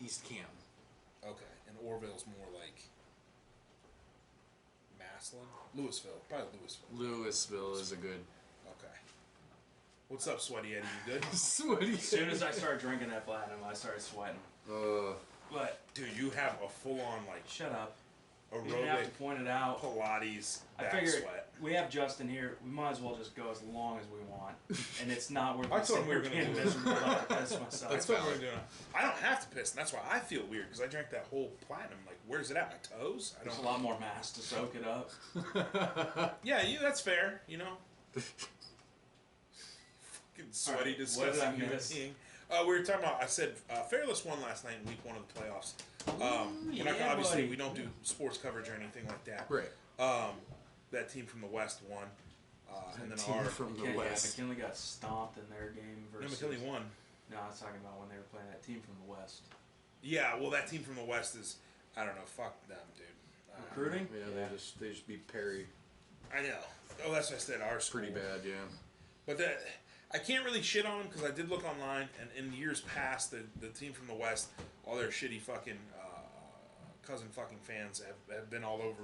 East Cam. Okay, and Orville's more like Maslin, Louisville, probably Louisville. Louisville is a good. Okay. What's up, Sweaty Eddie? You good? Sweaty. As soon as I started drinking that platinum, I started sweating. But Dude, you have a full-on like. shut up. You didn't have aerobic, to point it out. Pilates, I back figured sweat. we have Justin here. We might as well just go as long as we want, and it's not worth. I told him we were going to do miserable about to piss myself. That's what we're doing. I don't have to piss, and that's why I feel weird because I drank that whole platinum. Like, where's it at? My toes? I There's don't. a lot more mass to soak it up. Yeah, that's fair. You know. Fucking sweaty, disgusting human being. We were talking about. I said Fairless won last night in week 1 of the playoffs. We're not gonna, obviously, we don't do sports coverage or anything like that. Right. That team from the West won. And then team our from the West. McKinley got stomped in their game versus. No, McKinley won. No, I was talking about when they were playing that team from the West. Yeah, well, that team from the West is, I don't know, fuck them, dude. Recruiting? Yeah, they just beat Perry. I know. Oh, that's what I said. Our school. Pretty bad, yeah. But I can't really shit on them because I did look online, and in years past, the team from the West, all their shitty fucking cousin fucking fans have been all over,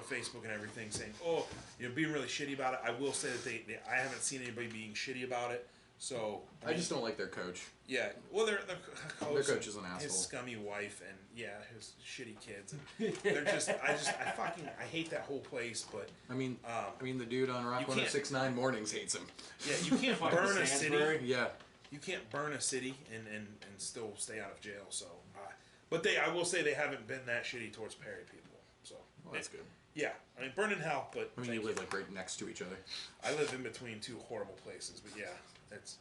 Facebook and everything, saying, oh, being really shitty about it. I will say that I haven't seen anybody being shitty about it. So I just don't like their coach. Yeah, well, their coach is an asshole. His scummy wife and his shitty kids. And they're just, I hate that whole place. But I mean, the dude on Rock 106.9 Mornings hates him. Yeah, you can't burn a city. Yeah, you can't burn a city and still stay out of jail. So, but I will say they haven't been that shitty towards Perry people. So that's good. Yeah, I mean, burn in hell, but you live like right next to each other. I live in between two horrible places, but yeah, it's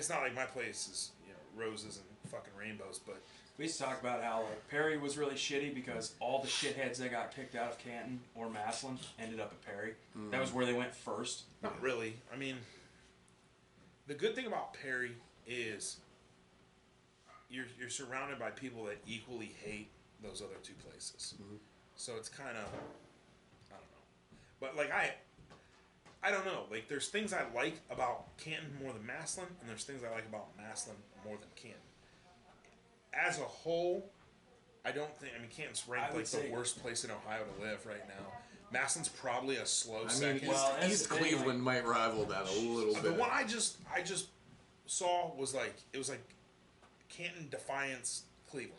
not like my place is roses and fucking rainbows, but we used to talk about how Perry was really shitty because all the shitheads that got kicked out of Canton or Massillon ended up at Perry. That was where they went first. Not really. I mean, the good thing about Perry is you're surrounded by people that equally hate those other two places. Mm-hmm. So it's kind of, I don't know. But like I don't know. Like there's things I like about Canton more than Massillon, and there's things I like about Massillon more than Canton. As a whole, I don't think. I mean, Canton's ranked like the worst place in Ohio to live right now. Massillon's probably a slow second. Well, East Cleveland might rival that a little bit. The one I just saw was it was like Canton, Defiance, Cleveland.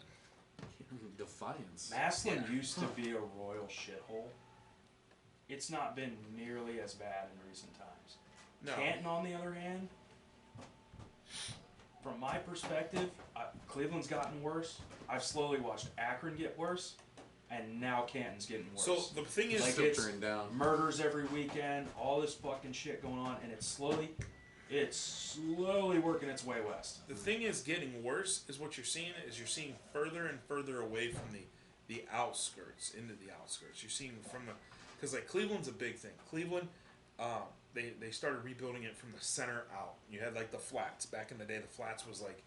Defiance. Massillon used to be a royal shithole. It's not been nearly as bad in recent times. No. Canton, on the other hand, from my perspective, Cleveland's gotten worse. I've slowly watched Akron get worse, and now Canton's getting worse. So the thing is, like filtering down. Murders every weekend, all this fucking shit going on, and it's slowly working its way west. The thing is getting worse is what you're seeing further and further away from the outskirts, into the outskirts. You're seeing because like Cleveland's a big thing. Cleveland, they started rebuilding it from the center out. You had like the flats. Back in the day, the flats was like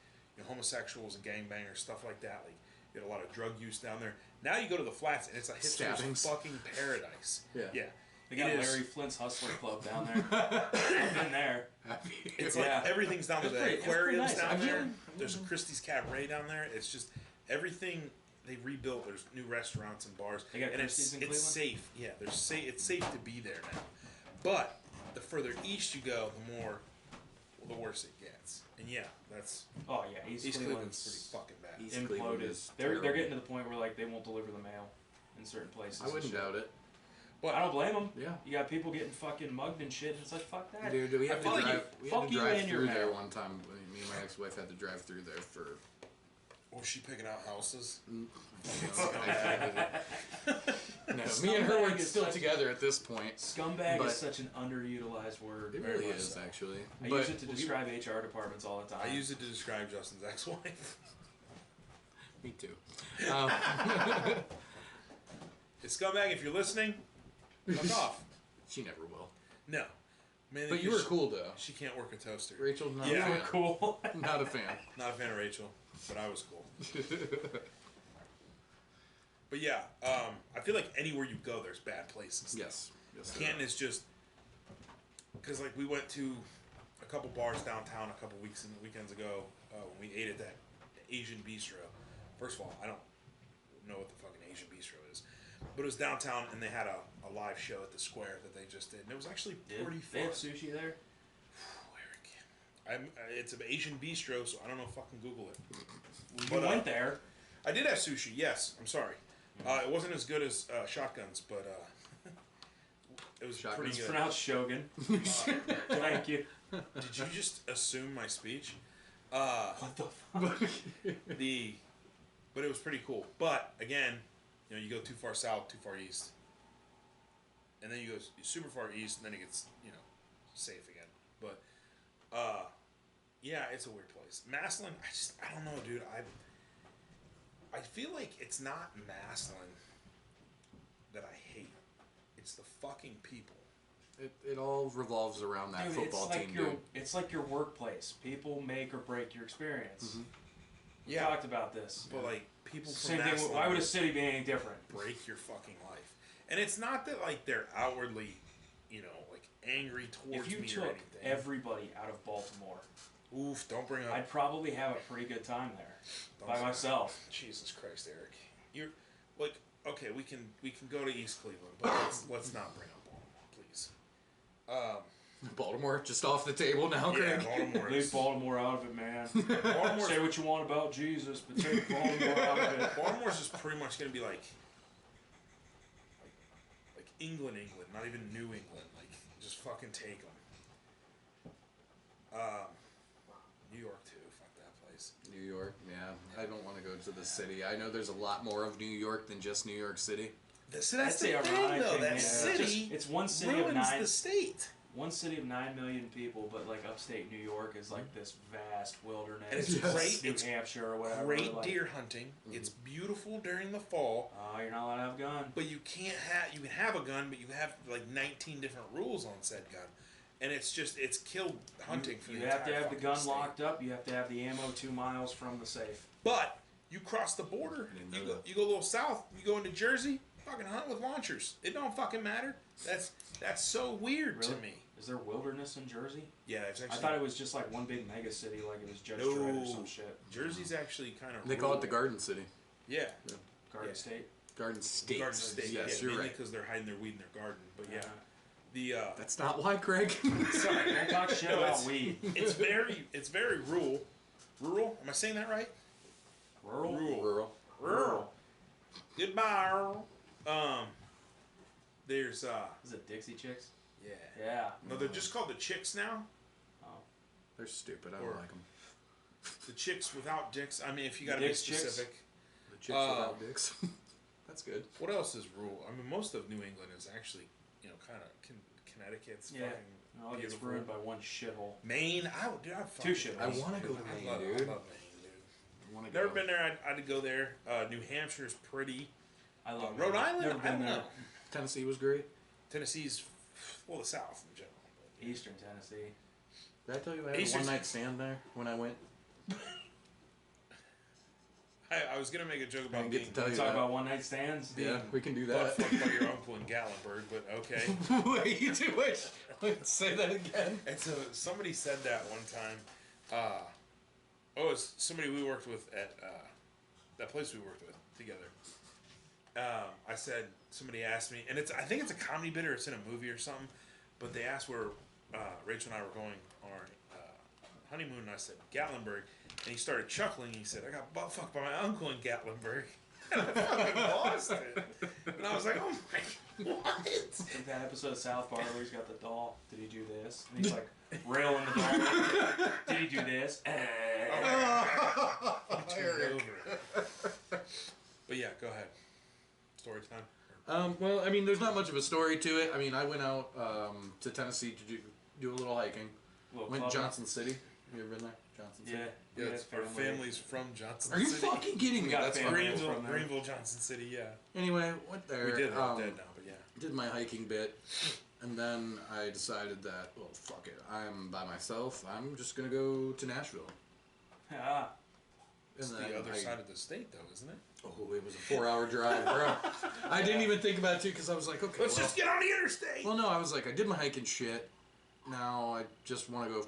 homosexuals and gangbangers, stuff like that. Like you had a lot of drug use down there. Now you go to the flats and it's a hipster's fucking paradise. Yeah. They got Larry Flint's Hustler Club down there. I've been there. It's like everything's down there. The aquarium's down there. There's a Christie's Cabaret down there. It's just everything they rebuilt. There's new restaurants and bars. They got and Christie's in Cleveland? It's safe. Yeah, it's safe to be there now. But the further east you go, the worse it gets. And yeah, that's East Cleveland's pretty fucking bad. East Cleveland is they're getting to the point where they won't deliver the mail in certain places. I wouldn't doubt it. But I don't blame them. Yeah. You got people getting fucking mugged and shit, and it's like, fuck that. Dude, we had to drive through there mail. one time. Me and my ex-wife had to drive through there for... Was she picking out houses? No, me and her were still together at this point. Scumbag is such an underutilized word. It really is, actually. I use it to describe HR departments all the time. I use it to describe Justin's ex-wife. Me too. Scumbag, if you're listening, fuck off. She never will. No. Mainly but you were cool, though. She can't work a toaster. Rachel's not a fan. You were cool. Not a fan. Not a fan of Rachel, but I was cool. But yeah, I feel like anywhere you go, there's bad places. Yes. Canton is just... Because like we went to a couple bars downtown a couple weekends ago when we ate at that Asian bistro. First of all, I don't know what the fucking Asian bistro is. But it was downtown, and they had a live show at the square that they just did, and it was actually pretty fun. They have sushi there? It's an Asian bistro, so I don't know if I can Google it. You went there. I did have sushi, yes. I'm sorry. It wasn't as good as Shotguns, but it was Shotguns. pretty It's good. pronounced Shogun. Thank you. Did you just assume my speech? What the fuck? But it was pretty cool. But again, you go too far south, too far east, and then you go super far east, and then it gets safe again. But yeah, it's a weird place. Massillon, I don't know, dude. I feel like it's not Massillon that I hate. It's the fucking people. It all revolves around that football team, dude. It's like your workplace. People make or break your experience. Mm-hmm. We talked about this. But like people from Same thing. Massillon Why would a city be any different? break your fucking life? And it's not that like they're outwardly, like angry towards If you me or took anything. everybody out of Baltimore, Oof! Don't bring up. I'd probably have a pretty good time there Don't by say- myself. Jesus Christ, Eric. You're like okay. We can go to East Cleveland, but let's not bring up Baltimore, please. Baltimore just off the table now, Yeah, Craig. Baltimore. Leave Baltimore out of it, man. Baltimore's, Say what you want about Jesus, but take Baltimore out of it. Baltimore's just pretty much gonna be like England, not even New England. Like just fucking take them. New York too. Fuck that place. New York, yeah. I don't want to go to the city. I know there's a lot more of New York than just New York City. That's That's the the thing, ironic though. thing, That yeah. city It's one city of ruins 9. the state. One city of 9 million people, but like upstate New York is like this vast wilderness. And it's Yes. great. New It's Hampshire or whatever. great like, deer hunting. It's beautiful during the fall. Oh, you're not allowed to have a gun. But you can't have. You can have a gun, but you have like 19 different rules on said gun, and it's killed hunting for You the have to entire have the fucking gun state. locked up. You have to have the ammo 2 miles from the safe. But you cross the border. I didn't You know go. that. You go a little south. You go into Jersey. Fucking hunt with launchers. It don't fucking matter. That's so weird Really? to me. Is there wilderness in Jersey? Yeah, it's I actually. thought it was just like one big mega city, like it was Judge No. Dredd or some shit. Jersey's actually kind of. They call it the Garden City. Yeah. Garden Yeah. State. Garden State. Garden State. Yes, yeah, you're mainly right. because they're hiding their weed in their garden. But yeah, Uh-huh. the That's not why, Craig. sorry. Don't talk shit No, about it's- weed. It's very rural. Rural? Am I saying that right? Rural? Rural. Rural. Goodbye. There's Is it Dixie Chicks? yeah. Yeah. No, they're just called the chicks now. Oh. They're stupid. I don't Or- like them. The chicks without dicks. I mean, if you got to The be Dicks chicks? specific. The chicks without dicks. That's good. What else is rural? I mean, most of New England is actually, kind of Connecticut's Yeah. fucking No, it gets beautiful. ruined by one shithole. Maine, dude, I'd Two fucking shit. I want to go to I Maine, love dude. Maine, dude. I want to Never go. been there. I'd go there. New Hampshire's pretty. I love Rhode Maine. Island, Never I been don't there. know. Tennessee was great. Tennessee's, well, the South in general. But Eastern Tennessee. Did I tell you I had Eastern- a one-night stand there when I went? I was gonna make a joke I about didn't being get to tell you Talk that. about one night stands. Yeah, we can do butt that. fucked by your uncle in Gallenberg, but okay. Wait, you do it. Say that again. And so somebody said that one time. It's somebody we worked with at that place we worked with together. I said somebody asked me, and I think it's a comedy bit or it's in a movie or something. But they asked where Rachel and I were going on our honeymoon, and I said Gatlinburg, and he started chuckling. And he said, "I got butt fucked by my uncle in Gatlinburg." And I fucking lost it. And I was like, "Oh my, what?" Like that episode of South Park where he's got the doll. Did he do this? And he's like railing the doll. Did he do this? Turned over. But yeah, go ahead. Story time. Well, I mean, there's not much of a story to it. I mean, I went out to Tennessee to do a little hiking. Little Went club. to Johnson City. You ever been there? Johnson City? Yeah. Yeah, we it's had our family's from Johnson Are you City. fucking kidding me? We got That's family. fine. Greenville, from there. Greenville, Johnson City, yeah. Anyway, went there. We did, they're dead now, but yeah. Did my hiking bit, and then I decided that, well, fuck it. I'm by myself. I'm just gonna go to Nashville. Ah. It's And the then other I- side of the state, though, isn't it? Oh, it was a 4-hour drive, bro. I didn't even think about it too, because I was like, okay. Let's well, just get on the interstate! Well, no, I was like, I did my hiking shit. Now I just want to go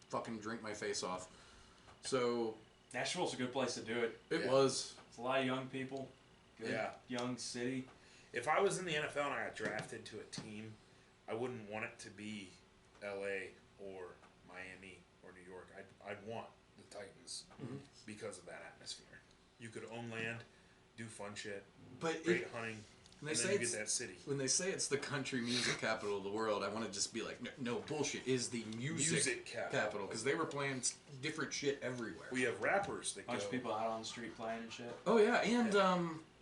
fucking drink my face off. So Nashville's a good place to do it. it Yeah. was. It's a lot of young people. Good Yeah. young city. If I was in the NFL and I got drafted to a team, I wouldn't want it to be L.A. or Miami or New York. I'd want the Titans because of that atmosphere. You could own land, do fun shit, But great hunting, and and then you get that city. When they say it's the country music capital of the world, I want to just be like, no bullshit. Is the music capital because they were playing different shit everywhere. We have rappers that Bunch go. of people out on the street playing and shit. Oh yeah, and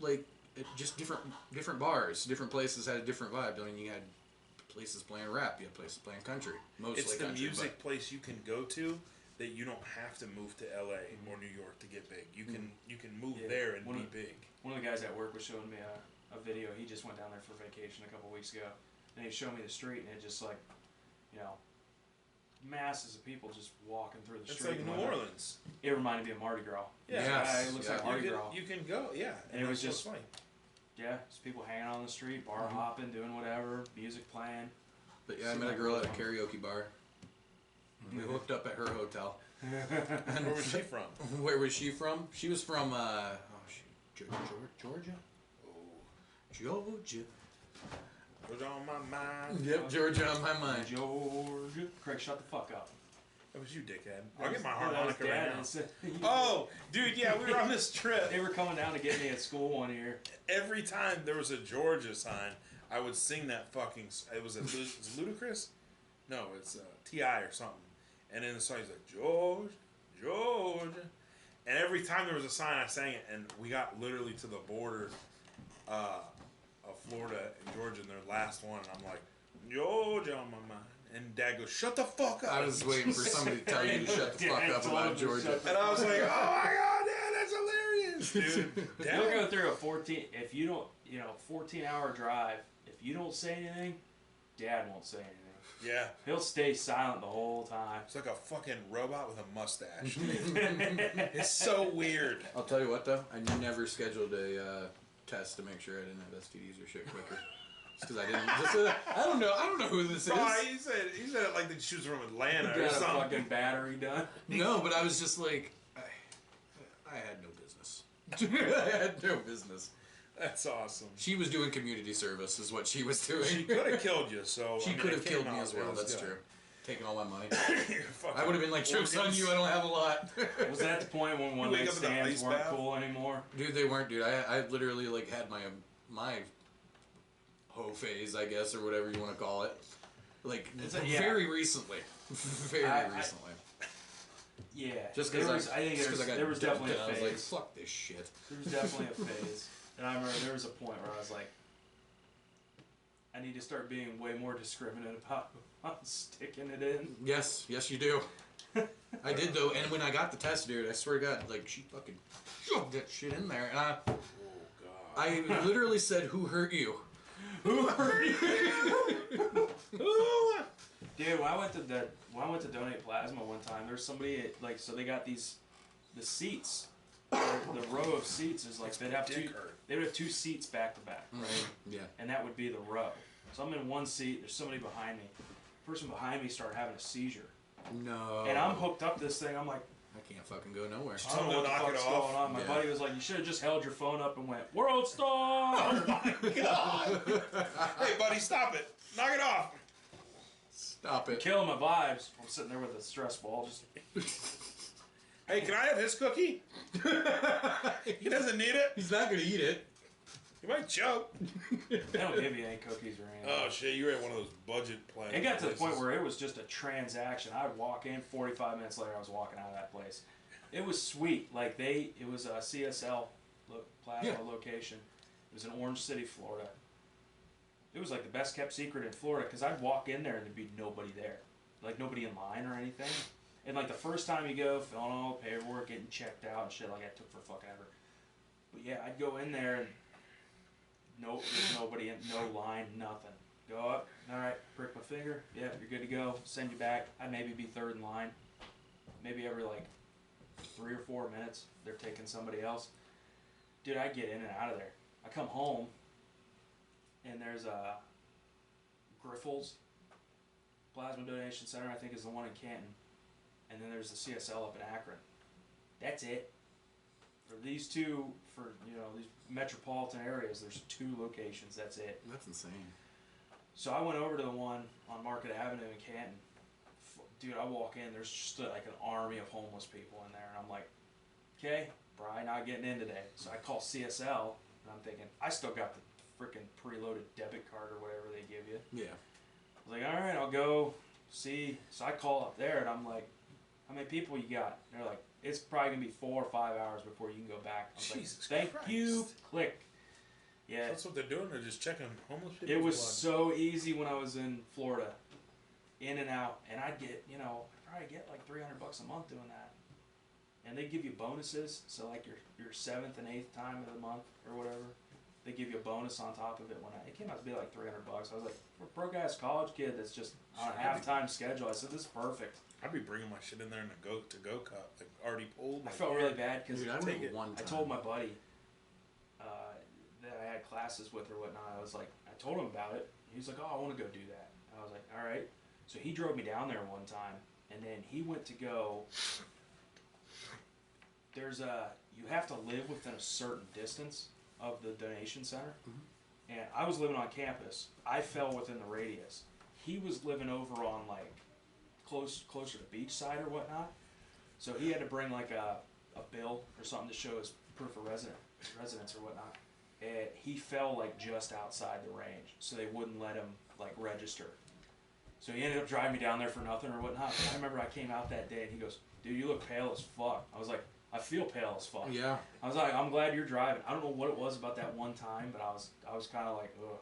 like just different bars, different places had a different vibe. I mean, you had places playing rap, you had places playing country. Mostly It's the country, music place you can go to that you don't have to move to LA or New York to get big. You can move there and be big. One of the guys at work was showing me a video. He just went down there for vacation a couple weeks ago, and he showed me the street, and it just like, you know, masses of people just walking through the street. It's like New Orleans. It reminded me of Mardi Gras. Yeah, It looks like Mardi Gras. You can go, yeah. And it was just funny. Yeah, just people hanging out on the street, bar hopping, doing whatever, music playing. But yeah, I met a girl at a karaoke bar. We hooked up at her hotel. Where was she from? Where was she from? She was from Georgia. Georgia. Georgia on my mind. Yep, Georgia on my mind. Georgia. Craig, shut the fuck up. That was you, dickhead. I'll get my harmonica Dad right now. Oh, dude, yeah, we were on this trip. They were coming down to get me at school one year. Every time there was a Georgia sign, I would sing that fucking. It was Ludacris? No, it's T.I. or something. And then the song, he's like, Georgia, Georgia. And every time there was a sign, I sang it. And we got literally to the border of Florida and Georgia in their last one. And I'm like, Georgia on my mind. And Dad goes, shut the fuck up. I was waiting for somebody to tell you to shut the fuck up about Georgia. And I was like, oh my God, Dad, that's hilarious, dude. Dad. You'll go through a 14-hour drive. If you don't say anything, Dad won't say anything. Yeah. He'll stay silent the whole time. It's like a fucking robot with a mustache. It's so weird. I'll tell you what though, I never scheduled a test to make sure I didn't have STDs or shit quicker. Just because I didn't. I don't know who this is. Oh, he said it like she was from Atlanta or Got a something. fucking battery done. No, but I was just like, I had no business. I had no business. That's awesome. She was doing community service, is what she was doing. She could have killed you, so she could have killed me as well. That's true. Taking all my money. I would have been like, "Joke's on you! I don't have a lot." Was that the point when one night stands weren't cool anymore? Dude, they weren't, dude. I literally like had my hoe phase, I guess, or whatever you want to call it. Like very recently, very recently. Yeah. Just because there was definitely a phase. I was like, "Fuck this shit." There was definitely a phase. And I remember there was a point where I was like, I need to start being way more discriminate about sticking it in. Yes, you do. I did though, and when I got the test, dude, I swear to God, like she fucking shoved that shit in there, and I literally said, "Who hurt you? Who hurt you?" Dude, when I went to donate plasma one time, there's somebody so they got the seats. The row of seats is like they would have two seats back to back, right? Yeah. And that would be the row. So I'm in one seat. There's somebody behind me. The person behind me started having a seizure. No. And I'm hooked up this thing. I'm like, I can't fucking go nowhere. I don't know what the fuck's going on. My buddy was like, you should have just held your phone up and went, World Star! Oh my God! Hey, buddy, stop it! Knock it off! Stop it. Killing my vibes. I'm sitting there with a stress ball. Just. Hey, can I have his cookie? He doesn't need it. He's not gonna eat it. He might choke. They don't give you any cookies or anything. Oh shit, you're at one of those budget plans. It got to the point where it was just a transaction. I would walk in, 45 minutes later I was walking out of that place. It was sweet. Like it was a CSL plasma location. It was in Orange City, Florida. It was like the best kept secret in Florida because I'd walk in there and there'd be nobody there. Like nobody in line or anything. And like the first time you go, filling all the paperwork, getting checked out and shit, like that took for fucking ever. But yeah, I'd go in there and there's nobody in, no line, nothing. Go up, all right, prick my finger, yeah, you're good to go. Send you back. I'd maybe be third in line. Maybe every like 3 or 4 minutes, they're taking somebody else. Dude, I get in and out of there. I come home, and there's a Griffles Plasma Donation Center, I think is the one in Canton. And then there's the CSL up in Akron. That's it. For these two, these metropolitan areas, there's 2 locations. That's it. That's insane. So I went over to the one on Market Avenue in Canton. Dude, I walk in, there's just like an army of homeless people in there. And I'm like, okay, probably not getting in today. So I call CSL, and I'm thinking, I still got the freaking preloaded debit card or whatever they give you. Yeah. I was like, all right, I'll go see. So I call up there, and I'm like, how many people you got? And they're like, it's probably going to be 4 or 5 hours before you can go back. I was Jesus like, thank Christ. you. Click. Yeah. That's what they're doing. They're just checking homeless people. It was so easy when I was in Florida. In and out. And I'd get, I'd probably get like $300 a month doing that. And they give you bonuses. So like your 7th and 8th time of the month or whatever, they give you a bonus on top of it. It came out to be like $300. I was like, for a broke ass college kid that's just on a half-time schedule, I said, this is perfect. I'd be bringing my shit in there in a go cup, like already pulled. I felt really bad because I told my buddy that I had classes with or whatnot. I was like, I told him about it. He was like, oh, I want to go do that. I was like, all right. So he drove me down there one time, and then he went to go. You have to live within a certain distance of the donation center, and I was living on campus. I fell within the radius. He was living over on like closer to beachside or whatnot. So he had to bring like a bill or something to show his proof of residence or whatnot. And he fell like just outside the range, so they wouldn't let him like register. So he ended up driving me down there for nothing or whatnot. But I remember I came out that day and he goes, dude, you look pale as fuck. I was like, I feel pale as fuck. Yeah. I was like, I'm glad you're driving. I don't know what it was about that one time, but I was kind of like, ugh.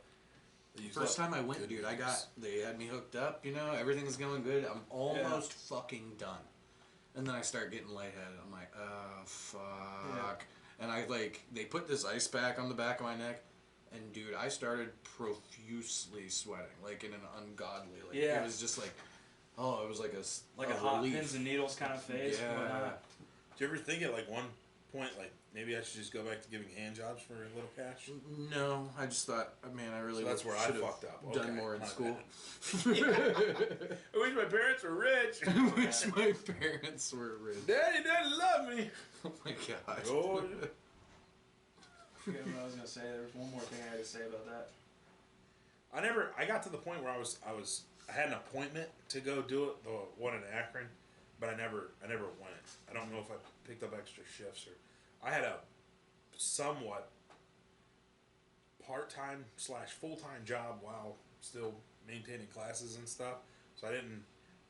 First time I went, dude, they had me hooked up, everything was going good. I'm almost fucking done. And then I start getting lightheaded. I'm like, oh, fuck. Yeah. And they put this ice pack on the back of my neck. And dude, I started profusely sweating, like in an ungodly, it was just like, it was like a hot relief. pins and needles kind of phase. Yeah. Do you ever think at like one point, like maybe I should just go back to giving hand jobs for a little cash? No, I just thought, man, I really that's where I fucked up. Done more in school. I wish my parents were rich. I wish my parents were rich. Daddy doesn't love me. Oh my god. Oh. I forget what I was gonna say. There was one more thing I had to say about that. I got to the point where I had an appointment to go do it, the one in Akron, but I never went. I don't know if I picked up extra shifts or I had a somewhat part-time / full-time job while still maintaining classes and stuff. So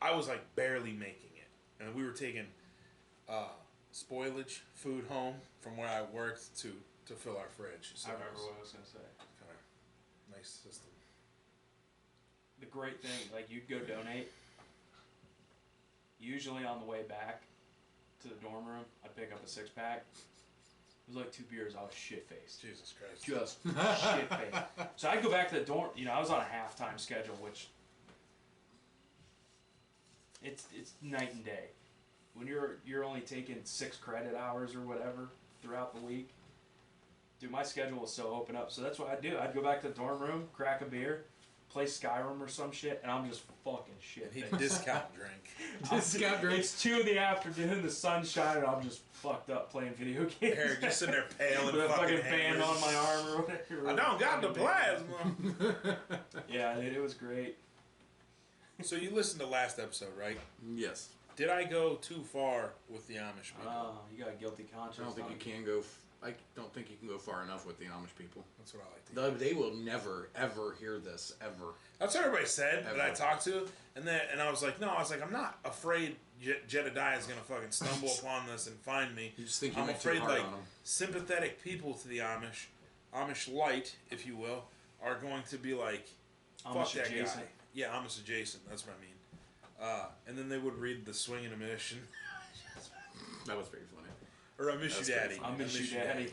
I was like barely making it. And we were taking spoilage food home from where I worked to fill our fridge. So I remember what I was going to say. Kind of nice system. The great thing, like you'd go donate. Usually on the way back to the dorm room, I'd pick up a 6-pack. It was like 2 beers. I was shit-faced. Jesus Christ. Just shit-faced. So I'd go back to the dorm. I was on a half-time schedule, which it's night and day. When you're only taking 6 credit hours or whatever throughout the week. Dude, my schedule was so open up. So that's what I'd do. I'd go back to the dorm room, crack a beer, play Skyrim or some shit, and I'm just fucking shit. He'd discount drink. Discount drink. It's 2 in the afternoon, the sun's shining, I'm just fucked up playing video games. Eric just sitting there pale and with a fucking hammers. band on my arm or whatever. I don't got the plasma. Yeah, dude, it was great. So you listened to last episode, right? Yes. Did I go too far with the Amish people? Oh, you got a guilty conscience. I don't think you can go. I don't think you can go far enough with the Amish people. That's what I like to hear. They will never, ever hear this, ever. That's what everybody said Ever. that I talked to. And I was like, no, I'm not afraid Jedediah is going to fucking stumble upon this and find me. You just think you I'm went too afraid, hard like, on them. sympathetic people to the Amish light, if you will, are going to be like, fuck Amish that adjacent. guy. Yeah, Amish adjacent, that's what I mean. And then they would read the Swingin' Amish and That was very funny. or I Miss You Daddy. I Miss You Daddy.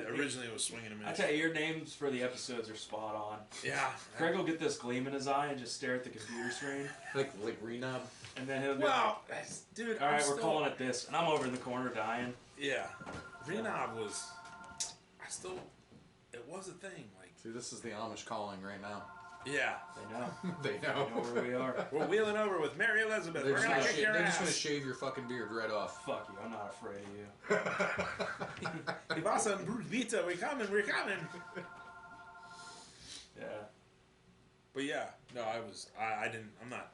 Originally it was Swingin' Amish. I tell you, your names for the episodes are spot on. Yeah. Craig will get this gleam in his eye and just stare at the computer screen. Like Renob. And then he'll be Well, dude, all right, we're calling it this. And I'm over in the corner dying. Yeah. Renob was... It was a thing. Like, See, this is the Amish calling right now. yeah. They know. They know. They know where we are. We're wheeling over with Mary Elizabeth. We're gonna kick your They're just gonna ass. shave your fucking beard right off. Fuck you, I'm not afraid of you. Ivasa and Brudvita, we're coming. Yeah. But yeah, no, I'm not.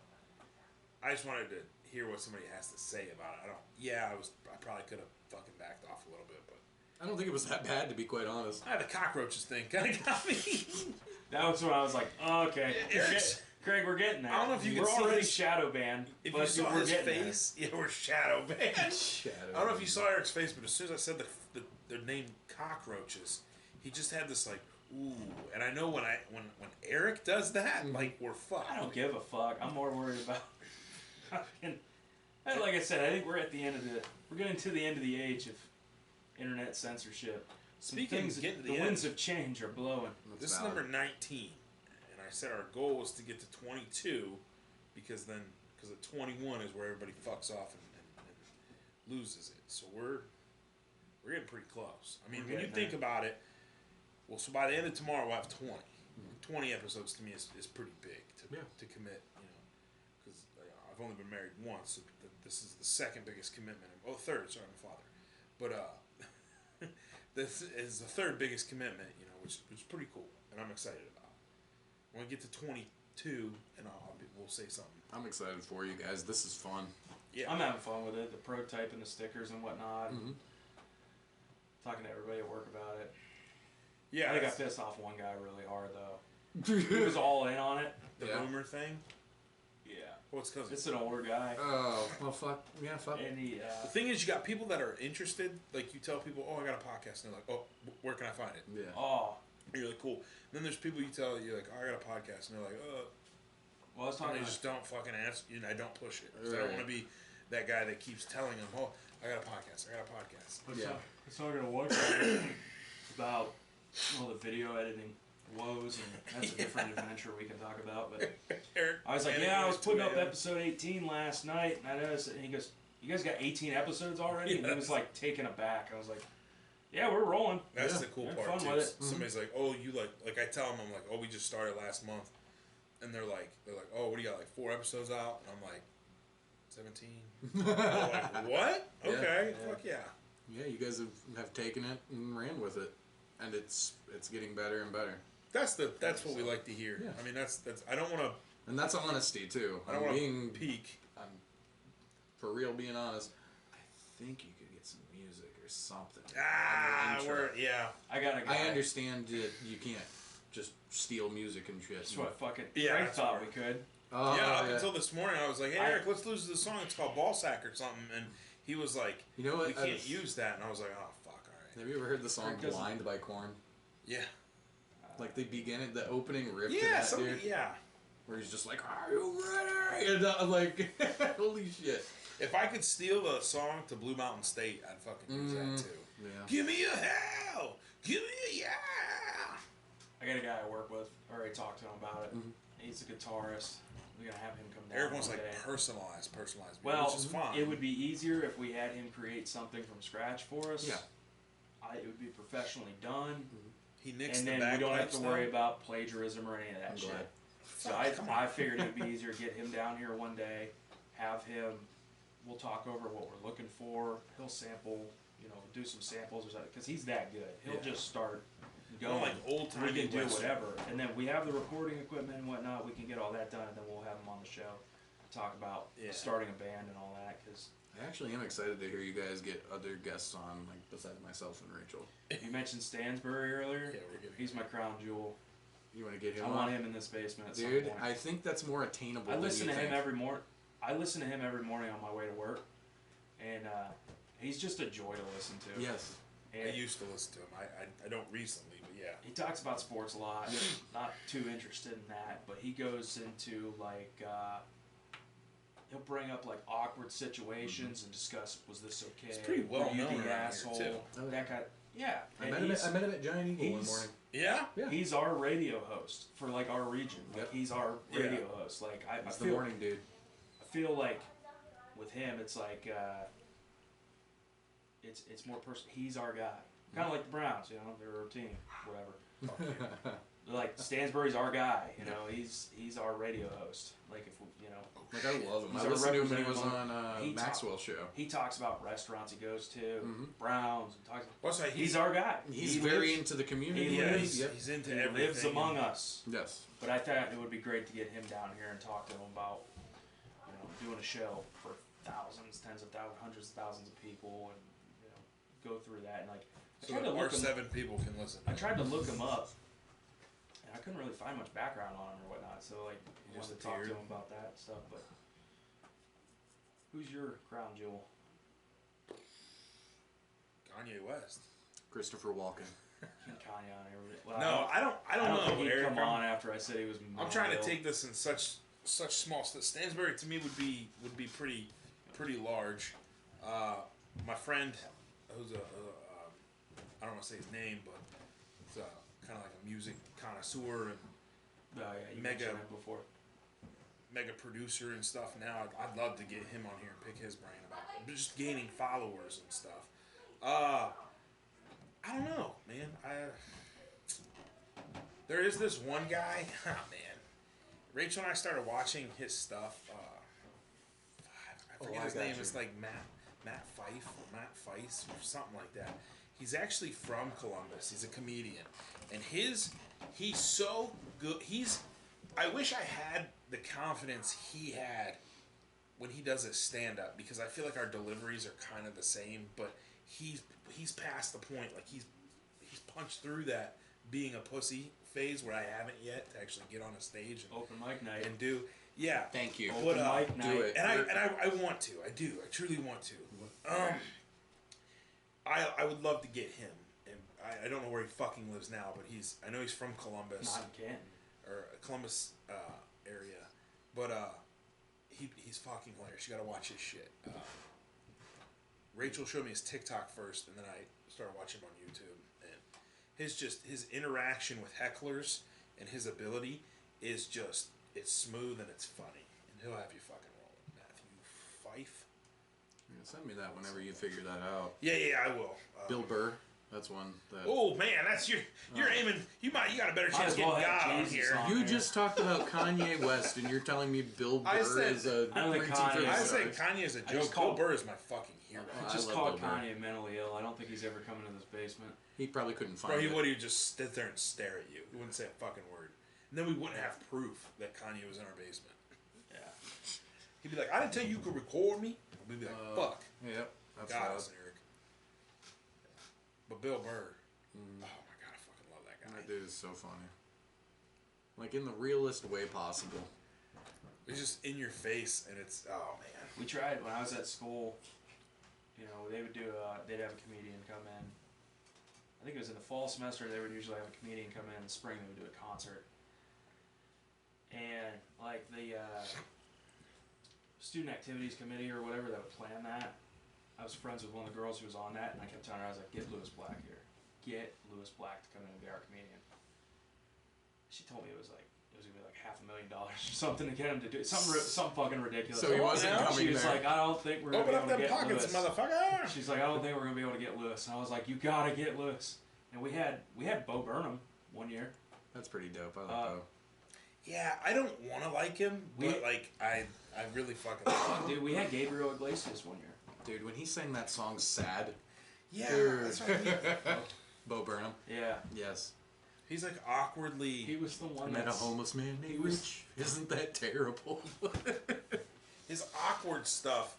I just wanted to hear what somebody has to say about it. I probably could have fucking backed off a little bit, but I don't think it was that bad, to be quite honest. the cockroaches thing kind of got me. That was when I was like, oh, okay, Craig, we're getting there. I don't know if you we're can see already his, shadow banned. If but you saw we're his getting face, we're shadow banned. I don't know if you saw Eric's face, but as soon as I said the name cockroaches, he just had this like, ooh. And I know when Eric does that, like, we're fucked. I don't give a fuck. I'm more worried about. Like I said, I think we're getting to the end of the age of internet censorship. Speaking of getting to the winds of change are blowing. This is number 19, and I said our goal was to get to 22, because at 21 is where everybody fucks off and loses it. So we're getting pretty close. I mean, when you think about it, well, so by the end of tomorrow we'll have 20. 20 episodes to me is pretty big to commit, because I've only been married once. So this is the second biggest commitment. Third. Sorry, I'm a father, but this is the third biggest commitment, which is pretty cool, and I'm excited about. When we get to 22, and we'll say something. I'm excited for you guys. This is fun. Yeah, I'm having fun with it. The prototype and the stickers and whatnot. Mm-hmm. Talking to everybody at work about it. Yeah, I think I pissed off one guy really hard though. He was all in on it. The boomer thing. Yeah. Well, it's an older guy. Oh, well, fuck. Yeah, fuck. And he, the thing is, you got people that are interested. Like, you tell people, oh, I got a podcast. And they're like, oh, where can I find it? Yeah. Oh. And you're like, cool. And then there's people you tell, you're like, oh, I got a podcast. And they're like, oh. Well, I was talking and they just don't fucking answer. I don't push it. Right. I don't want to be that guy that keeps telling them, oh, I got a podcast. I was talking to one about the video editing woes, and that's a different adventure we can talk about. But I was like, I was putting up episode 18 last night, and he goes, you guys got 18 episodes already? And he was like taken aback. I was like, yeah, we're rolling. That's the cool part fun too. With it. Somebody's like, oh, you like I tell them, I'm like, oh, we just started last month, and they're like, oh, what do you got, like 4 episodes out? And I'm like, 17. I'm like, what? Okay, fuck yeah. Yeah, you guys have taken it and ran with it, and it's getting better and better. That's what we like to hear. Yeah. I mean, that's I don't want to. And that's honesty too. I don't want to peak. I'm for real being honest. I think you could get some music or something. I understand that you can't just steal music and shit. That's what fucking I thought we could. Up until this morning, I was like, hey, Eric, let's lose the song. It's called Ball Sack or something. And he was like, you know what? We can't use that. And I was like, oh, fuck, all right. Have you ever heard the song Blind by Korn? Yeah. Like they begin at the opening riff. Where he's just like, are you ready? And I'm like, holy shit. If I could steal the song to Blue Mountain State, I'd fucking use that too. Yeah. Give me a hell! Give me a yeah! I got a guy I work with. I already talked to him about it. Mm-hmm. He's a guitarist. We're gonna have him come down. Everyone's like personalized, well, which is fine. It would be easier if we had him create something from scratch for us. Yeah. It would be professionally done. Mm-hmm. He nicks and the then we don't have to stuff. worry about plagiarism or any of that shit. So I figured it would be easier to get him down here one day, have him. We'll talk over what we're looking for. He'll sample, do some samples or something, because he's that good. He'll just start going. Like old time. We can do whatever, and then we have the recording equipment and whatnot. We can get all that done, and then we'll have him on the show, talk about starting a band and all that. Because I actually am excited to hear you guys get other guests on, like besides myself and Rachel. You mentioned Stansbury earlier. Yeah, he's my crown jewel. You want to get him? I want him in this basement. At some point. Dude, I think that's more attainable. I listen to him every morning. I listen to him every morning on my way to work, and he's just a joy to listen to. Yes. And I used to listen to him. I don't recently, but yeah. He talks about sports a lot. Not too interested in that, but he goes into like he'll bring up like awkward situations and discuss, was this okay? He's pretty well known the asshole? Here too. That guy. Yeah. I met him at Giant Eagle one morning. Yeah? He's our radio host for like our region. Like he's our radio host. Like I feel the morning dude. I feel like with him, it's like it's more personal. He's our guy, kind of like the Browns. They're a team, whatever. Like Stansbury's our guy. He's our radio host. Like if like I love him. I listened to him when he was on Maxwell's show. He talks about restaurants he goes to, Browns, and talks. He's our guy. He's very into the community. He's into everything. He lives among us. Yes. But I thought it would be great to get him down here and talk to him about doing a show for thousands, tens of thousands, hundreds of thousands of people, and go through that, and like so that our 7 people can listen. I tried to look him up, and I couldn't really find much background on him or whatnot. So like, I wanted to talk to him about that stuff. But who's your crown jewel? Kanye West. Christopher Walken. Kanye on here. Well, No, I don't know. Think he'd Eric. come on after I said he was. I'm trying to take this in such small steps. Stansbury to me would be pretty large. My friend, who's I don't want to say his name, but he's kind of like a music connoisseur and you mega mentioned it before. Mega producer and stuff. Now I'd love to get him on here and pick his brain about it. Just gaining followers and stuff. I don't know, man. There is this one guy. Oh man, Rachel and I started watching his stuff. I forget his name. It's like Matt Fife or Matt Fice or something like that. He's actually from Columbus. He's a comedian, and he's so good. I wish I had the confidence he had when he does his stand-up, because I feel like our deliveries are kind of the same, but he's past the point. Like he's punched through that being a pussy phase where I haven't yet, to actually get on a stage and open mic night and do. Yeah. Thank you. Open mic night. Do it. And I want to. I do. I truly want to. I would love to get him, and I don't know where he fucking lives now, but I know he's from Columbus. Not in Canton. Or Columbus area, but he's fucking hilarious. You gotta watch his shit. Rachel showed me his TikTok first, and then I started watching him on YouTube. And his interaction with hecklers and his ability is it's smooth and it's funny, and he'll have you fucking rolling. Matthew Fife. Yeah, send me that whenever you figure that out. Yeah, I will. Bill Burr. That's one. Oh man, that's you're aiming. You got a better chance getting God on here. You just talked about Kanye West, and you're telling me Bill Burr is a. I said Kanye is a joke. Bill Burr is my fucking hero. I just called Kanye mentally ill. I don't think he's ever coming to this basement. He probably couldn't find it. He would just sit there and stare at you. He wouldn't say a fucking word. And then we wouldn't have proof that Kanye was in our basement. Yeah. He'd be like, I didn't tell you could record me. We'd be like, fuck. Yep. That's got us, Eric. But Bill Burr. Oh my god, I fucking love that guy. That dude is so funny. Like in the realest way possible. It's just in your face, and it's man. We tried when I was at school. They would do. They'd have a comedian come in. I think it was in the fall semester. They would usually have a comedian come in. In the spring, they would do a concert. And like the student activities committee or whatever that would plan that, I was friends with one of the girls who was on that, and I kept telling her, I was like, get Lewis Black here. Get Lewis Black to come in and be our comedian. She told me it was going to be like $500,000 or something to get him to do something fucking ridiculous. So he wasn't coming She was like, I don't think we're going to be able to get pockets, Lewis. Motherfucker. She's like, I don't think we're going to be able to get Lewis. And I was like, you got to get Lewis. And we had Bo Burnham one year. That's pretty dope. I like Bo. Yeah, I don't want to like him, but I really fucking like him. Dude, we had Gabriel Iglesias one year. Dude, when he sang that song "Sad," yeah, that's right. Bo Burnham. Yeah. Yes. He's like awkwardly. He was the one. I met a homeless man named Rich. Isn't that terrible? His awkward stuff.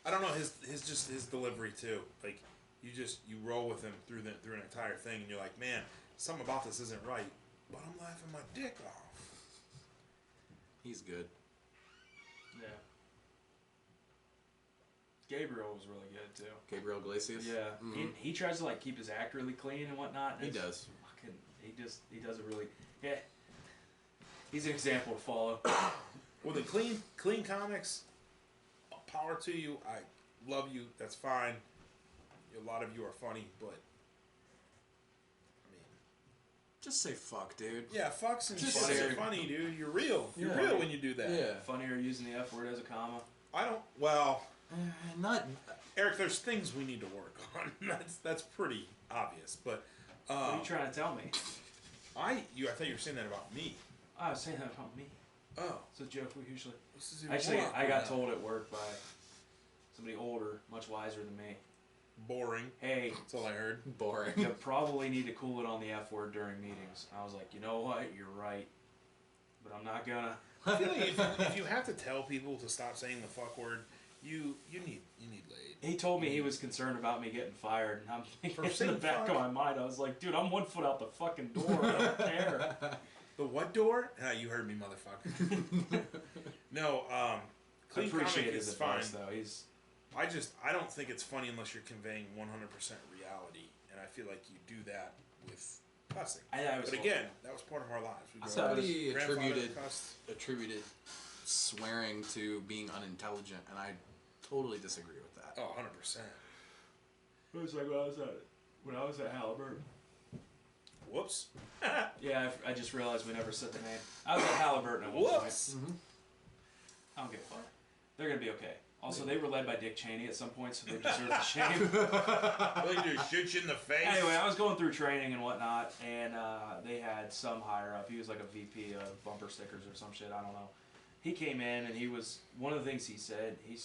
I don't know his delivery too. Like you roll with him through an entire thing, and you're like, man, something about this isn't right. But I'm laughing my dick off. He's good. Yeah. Gabriel was really good too. Gabriel Iglesias. Yeah. Mm-hmm. He tries to keep his act really clean and whatnot. He does. He does it really. Yeah. He's an example to follow. Well, the clean comics. Power to you. I love you. That's fine. A lot of you are funny, but just say fuck, dude. Yeah, fuck's and shit are funny, dude. You're real. You're real when you do that. Yeah. Funnier using the F word as a comma. I don't. Well, not Eric. There's things we need to work on. That's pretty obvious. But what are you trying to tell me? I thought you were saying that about me. I was saying that about me. Oh, it's a joke we usually. Actually, I got told at work by somebody older, much wiser than me. Boring. Hey, that's all I heard. Boring. You probably need to cool it on the F word during meetings. I was like, you know what? You're right. But I'm not gonna. I feel like if you have to tell people to stop saying the fuck word, you need laid. He told me he was concerned about me getting fired, and I'm thinking in the saying back fuck? of my mind, I was like, dude, I'm 1 foot out the fucking door. I don't care. The what door? Ah, you heard me, motherfucker. No, I clean appreciate comic his is fine. advice, though. He's I don't think it's funny unless you're conveying 100% reality, and I feel like you do that with cussing. But again, that was part of our lives. Somebody Grandfather attributed swearing to being unintelligent, and I totally disagree with that. Oh, 100%. It was like when I was at Halliburton. Whoops. Yeah, I just realized we never said the name. I was at Halliburton at one point. Whoops. I don't give a fuck. They're gonna be okay. Also, they were led by Dick Cheney at some point, so they deserve the shame. They just shoot you in the face. Anyway, I was going through training and whatnot, and they had some higher up. He was like a VP of bumper stickers or some shit. I don't know. He came in, and he was one of the things he said, you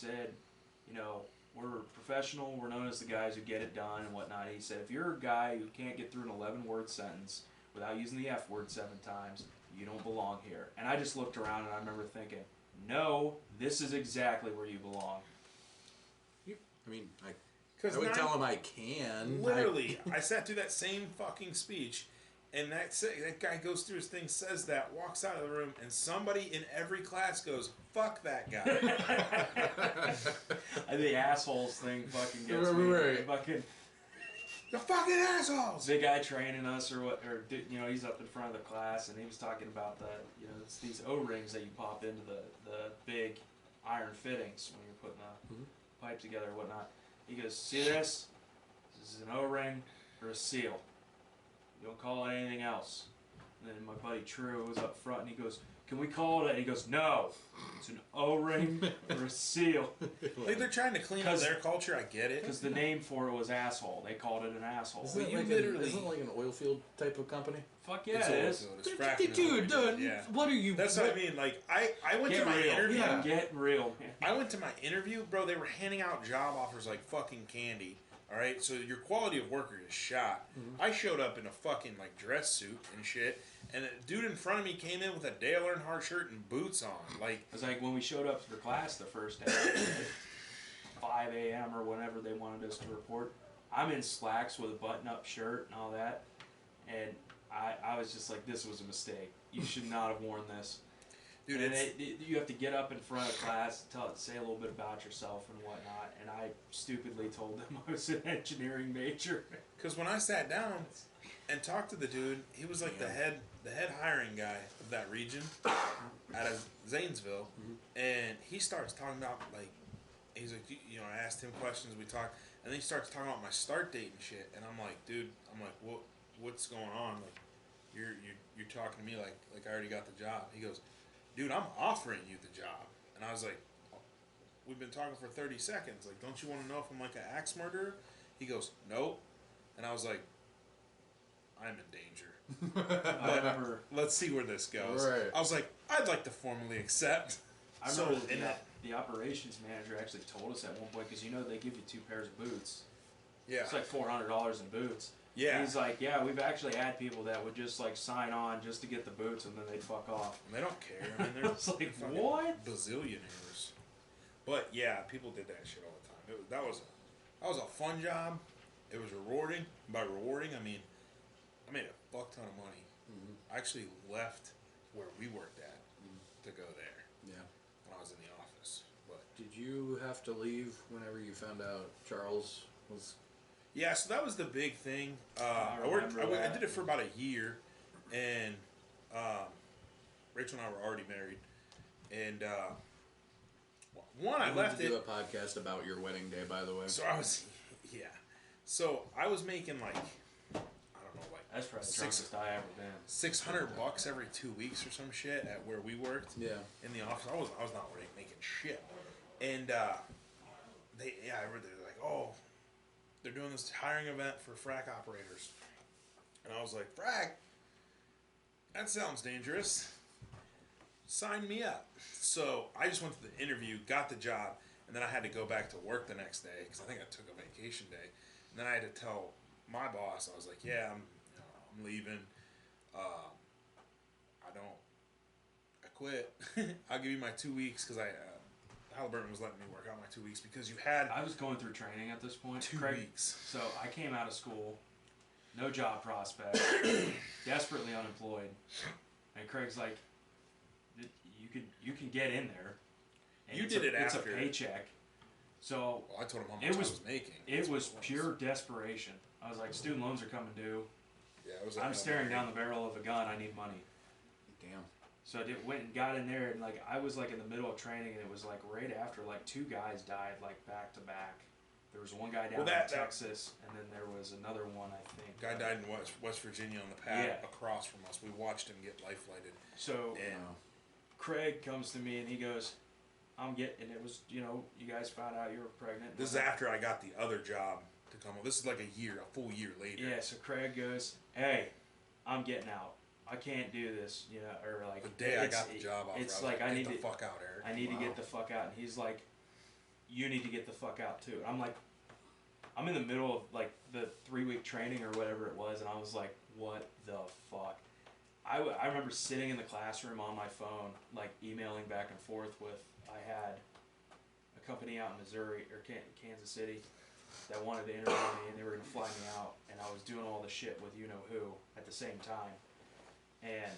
know, we're professional. We're known as the guys who get it done and whatnot. He said, if you're a guy who can't get through an 11-word sentence without using the F word 7 times, you don't belong here. And I just looked around, and I remember thinking, no, this is exactly where you belong. I mean, I would tell him I can. Literally, I sat through that same fucking speech, and that guy goes through his thing, says that, walks out of the room, and somebody in every class goes, fuck that guy. The assholes thing fucking gets me. Right. The fucking assholes! The guy training us, you know, he's up in front of the class, and he was talking about it's these O-rings that you pop into the big iron fittings when you're putting a pipe together or whatnot. He goes, see this? This is an O-ring or a seal. You don't call it anything else. And then my buddy True was up front, and he goes, can we call it? And he goes, no, it's an O-ring or a seal. Like they're trying to clean up their culture. I get it. Because the name for it was asshole. They called it an asshole. Isn't it like an oil field type of company? Fuck yeah, it is. Dude, what are you? That's what I mean. Like I went to my interview. Yeah, get real. I went to my interview, bro. They were handing out job offers like fucking candy. All right, so your quality of worker is shot. I showed up in a fucking like dress suit and shit, and a dude in front of me came in with a Dale Earnhardt shirt and boots on. Like it was like when we showed up for class the first day, 5 a.m. or whenever they wanted us to report. I'm in slacks with a button-up shirt and all that, and I was just like, this was a mistake. You should not have worn this. Dude, and you have to get up in front of class, say a little bit about yourself and whatnot. And I stupidly told them I was an engineering major. Because when I sat down and talked to the dude, he was like the head hiring guy of that region out of Zanesville, and he starts talking about like, he's like, you know, I asked him questions, we talked, and then he starts talking about my start date and shit, and I'm like, dude, what's going on? Like, you're talking to me like I already got the job. He goes, dude, I'm offering you the job. And I was like, we've been talking for 30 seconds. Like, don't you want to know if I'm like an axe murderer? He goes, nope. And I was like, I'm in danger. But let's see where this goes. Right. I was like, I'd like to formally accept. I remember the operations manager actually told us at one point, because you know they give you 2 pairs of boots. Yeah. It's like $400 in boots. Yeah. And he's like, yeah, we've actually had people that would just like sign on just to get the boots, and then they'd fuck off. And they don't care. I mean, they're like, fucking what? Bazillionaires. But yeah, people did that shit all the time. That was a fun job. It was rewarding. By rewarding, I mean I made a fuck ton of money. I actually left where we worked at to go there. Yeah. When I was in the office. But did you have to leave whenever you found out Charles was? Yeah, so that was the big thing. I did it for about a year, and Rachel and I were already married, and I left it. Do a podcast about your wedding day, by the way. So I was making like, I don't know, like that's probably the drunkest I ever been. $600 every 2 weeks or some shit at where we worked. Yeah. In the office, I was not really making shit, and they're like, oh, they're doing this hiring event for frack operators, and I was like, frack? That sounds dangerous. Sign me up. So I just went to the interview, got the job, and then I had to go back to work the next day because I think I took a vacation day. And then I had to tell my boss, I was like, yeah, I'm leaving. I quit. I'll give you my 2 weeks because Halliburton was letting me work out my 2 weeks because you had I was going through training at this point. 2 Craig, weeks. So I came out of school, no job prospect, desperately unemployed, and Craig's like, you can get in there. And You did it it's after. It's a paycheck. So well, I told him how much I was making. It was pure desperation. I was like, student loans are coming due. Yeah, it was. I'm staring down the barrel of a gun. I need money. Damn. So I went and got in there, and like I was like in the middle of training, and it was like right after like 2 guys died like back to back. There was one guy down in Texas, and then there was another one, I think. Guy died in West Virginia on the pad across from us. We watched him get life flighted. So Craig comes to me and he goes, "I'm getting." It was you guys found out you were pregnant. This is after I got the other job to come on. This is like a full year later. Yeah. So Craig goes, "Hey, I'm getting out. I can't do this, or like the day I got the job offer, it's I was like I need get to the fuck out, Eric. I need to get the fuck out." And he's like, "You need to get the fuck out too." And I'm like, I'm in the middle of like the 3-week training or whatever it was, and I was like, "What the fuck?" I remember sitting in the classroom on my phone, like emailing back and forth with. I had a company out in Missouri or Kansas City that wanted to interview me, and they were gonna fly me out, and I was doing all the shit with who at the same time. And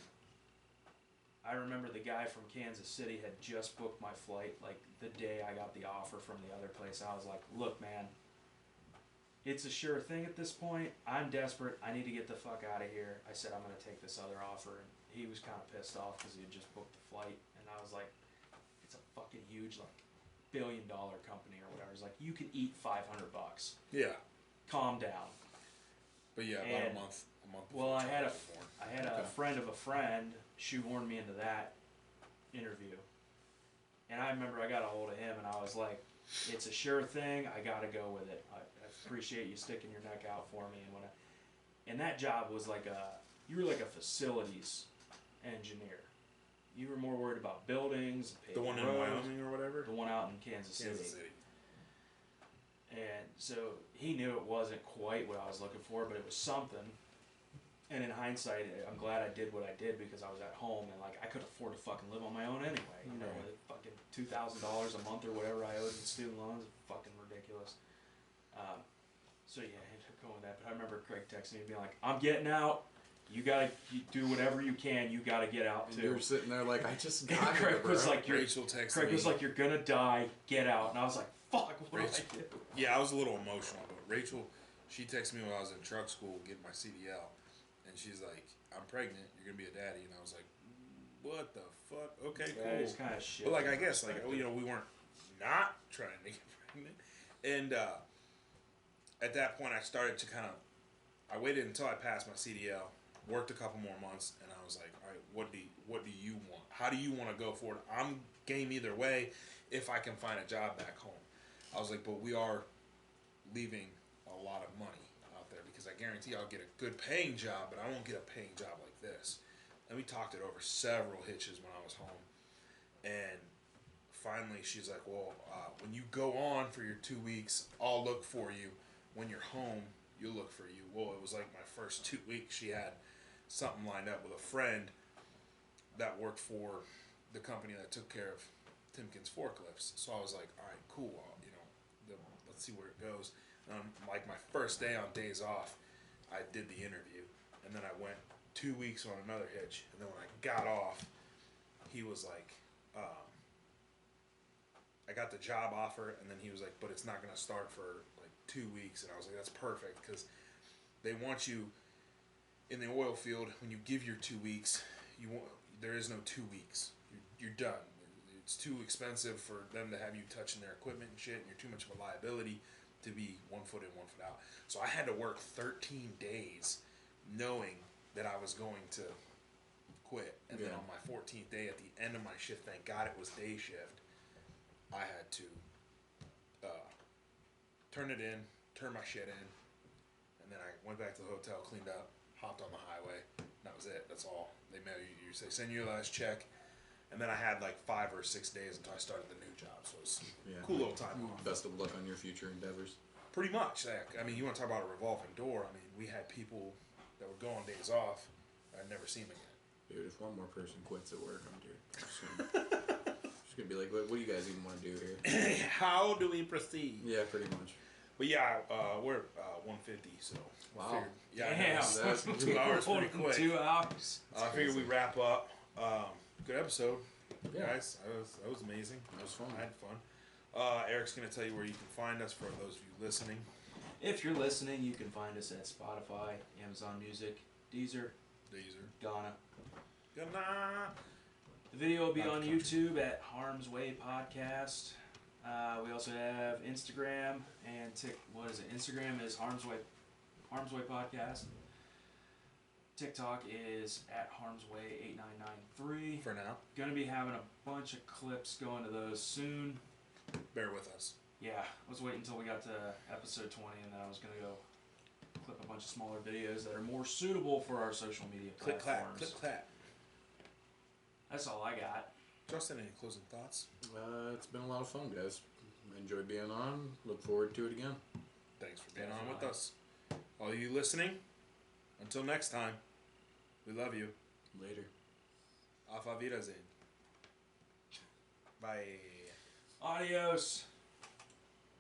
I remember the guy from Kansas City had just booked my flight like the day I got the offer from the other place. I was like, "Look, man, it's a sure thing at this point. I'm desperate. I need to get the fuck out of here." I said, "I'm going to take this other offer." And he was kind of pissed off because he had just booked the flight. And I was like, "It's a fucking huge, like, $1 billion company or whatever." He's like, "You can eat $500. Yeah. Calm down." But yeah, about a month. Well, I had a friend of a friend shoehorned me into that interview. And I remember I got a hold of him and I was like, "It's a sure thing. I got to go with it. I appreciate you sticking your neck out for me." And that job was like you were like a facilities engineer. You were more worried about buildings, the one in Wyoming or whatever. The one out in Kansas City. And so he knew it wasn't quite what I was looking for, but it was something. And in hindsight, I'm glad I did what I did because I was at home and like I could afford to fucking live on my own anyway. With fucking $2,000 a month or whatever I owed in student loans, fucking ridiculous. So yeah, I ended up going with that. But I remember Craig texting me and being like, "I'm getting out. You gotta do whatever you can. You gotta get out too." You were sitting there like, "I just got Craig here, was like, Rachel texted Craig me. was like, "You're gonna die. Get out." And I was like, "Fuck, what do I do?" Yeah, I was a little emotional, but Rachel, she texted me when I was in truck school getting my CDL, and she's like, "I'm pregnant. You're gonna be a daddy," and I was like, "What the fuck? Okay, yeah, cool." it's kind of shit. But like, I guess like we weren't not trying to get pregnant, and at that point I started to I waited until I passed my CDL, worked a couple more months, and I was like, "All right, what do you want? How do you want to go forward? I'm game either way if I can find a job back home." I was like, "But we are leaving a lot of money out there because I guarantee I'll get a good paying job, but I won't get a paying job like this." And we talked it over several hitches when I was home. And finally she's like, "Well, when you go on for your 2 weeks, I'll look for you. When you're home, you'll look for you." Well, it was like my first 2 weeks she had something lined up with a friend that worked for the company that took care of Timken's forklifts. So I was like, "All right, cool. Let's see where it goes." Like my first day on days off, I did the interview, and then I went 2 weeks on another hitch, and then when I got off, he was like, I got the job offer, and then he was like, "But it's not going to start for like 2 weeks," and I was like, "That's perfect," because they want you in the oil field. When you give your 2 weeks, there is no 2 weeks. You're done. It's too expensive for them to have you touching their equipment and shit, and you're too much of a liability to be 1 foot in, 1 foot out. So I had to work 13 days knowing that I was going to quit. And then on my 14th day, at the end of my shift, thank God it was day shift, I had to turn my shit in, and then I went back to the hotel, cleaned up, hopped on the highway, and that was it. That's all. They mail you, say, send you your last check. And then I had like 5 or 6 days until I started the new job, so it was a cool little time off. Best of luck on your future endeavors. Pretty much. I mean, you want to talk about a revolving door. I mean, we had people that would go on days off. I'd never seen them again. Dude, if one more person quits at work, I'm just gonna be like, what do you guys even want to do here? How do we proceed? Yeah, pretty much. But yeah, we're 150, so Wow. figured, yeah, Damn. that's 2 hours pretty quick. 2 hours. I figured we wrap up. Good episode, Yeah. guys. That was amazing. That was fun. I had fun. Eric's gonna tell you where you can find us for those of you listening. If you're listening, you can find us at Spotify, Amazon Music, Deezer, Ghana. Good night. The video will be on YouTube at Harm's Way Podcast. We also have Instagram and Instagram is Harm's Way Podcast. TikTok is at Harm's Way 8993. For now, Gonna be having a bunch of clips going to those soon. bear with us. Yeah, I was waiting until we got to episode 20, and then I was gonna go clip a bunch of smaller videos that are more suitable for our social media Click platforms. clap, click clap. That's all I got. Justin, any closing thoughts? It's been a lot of fun, guys. Enjoyed being on. Look forward to it again. Thanks for being on with us. All you listening, until next time, we love you. Later. Auf Wiedersehen. Bye. Adios.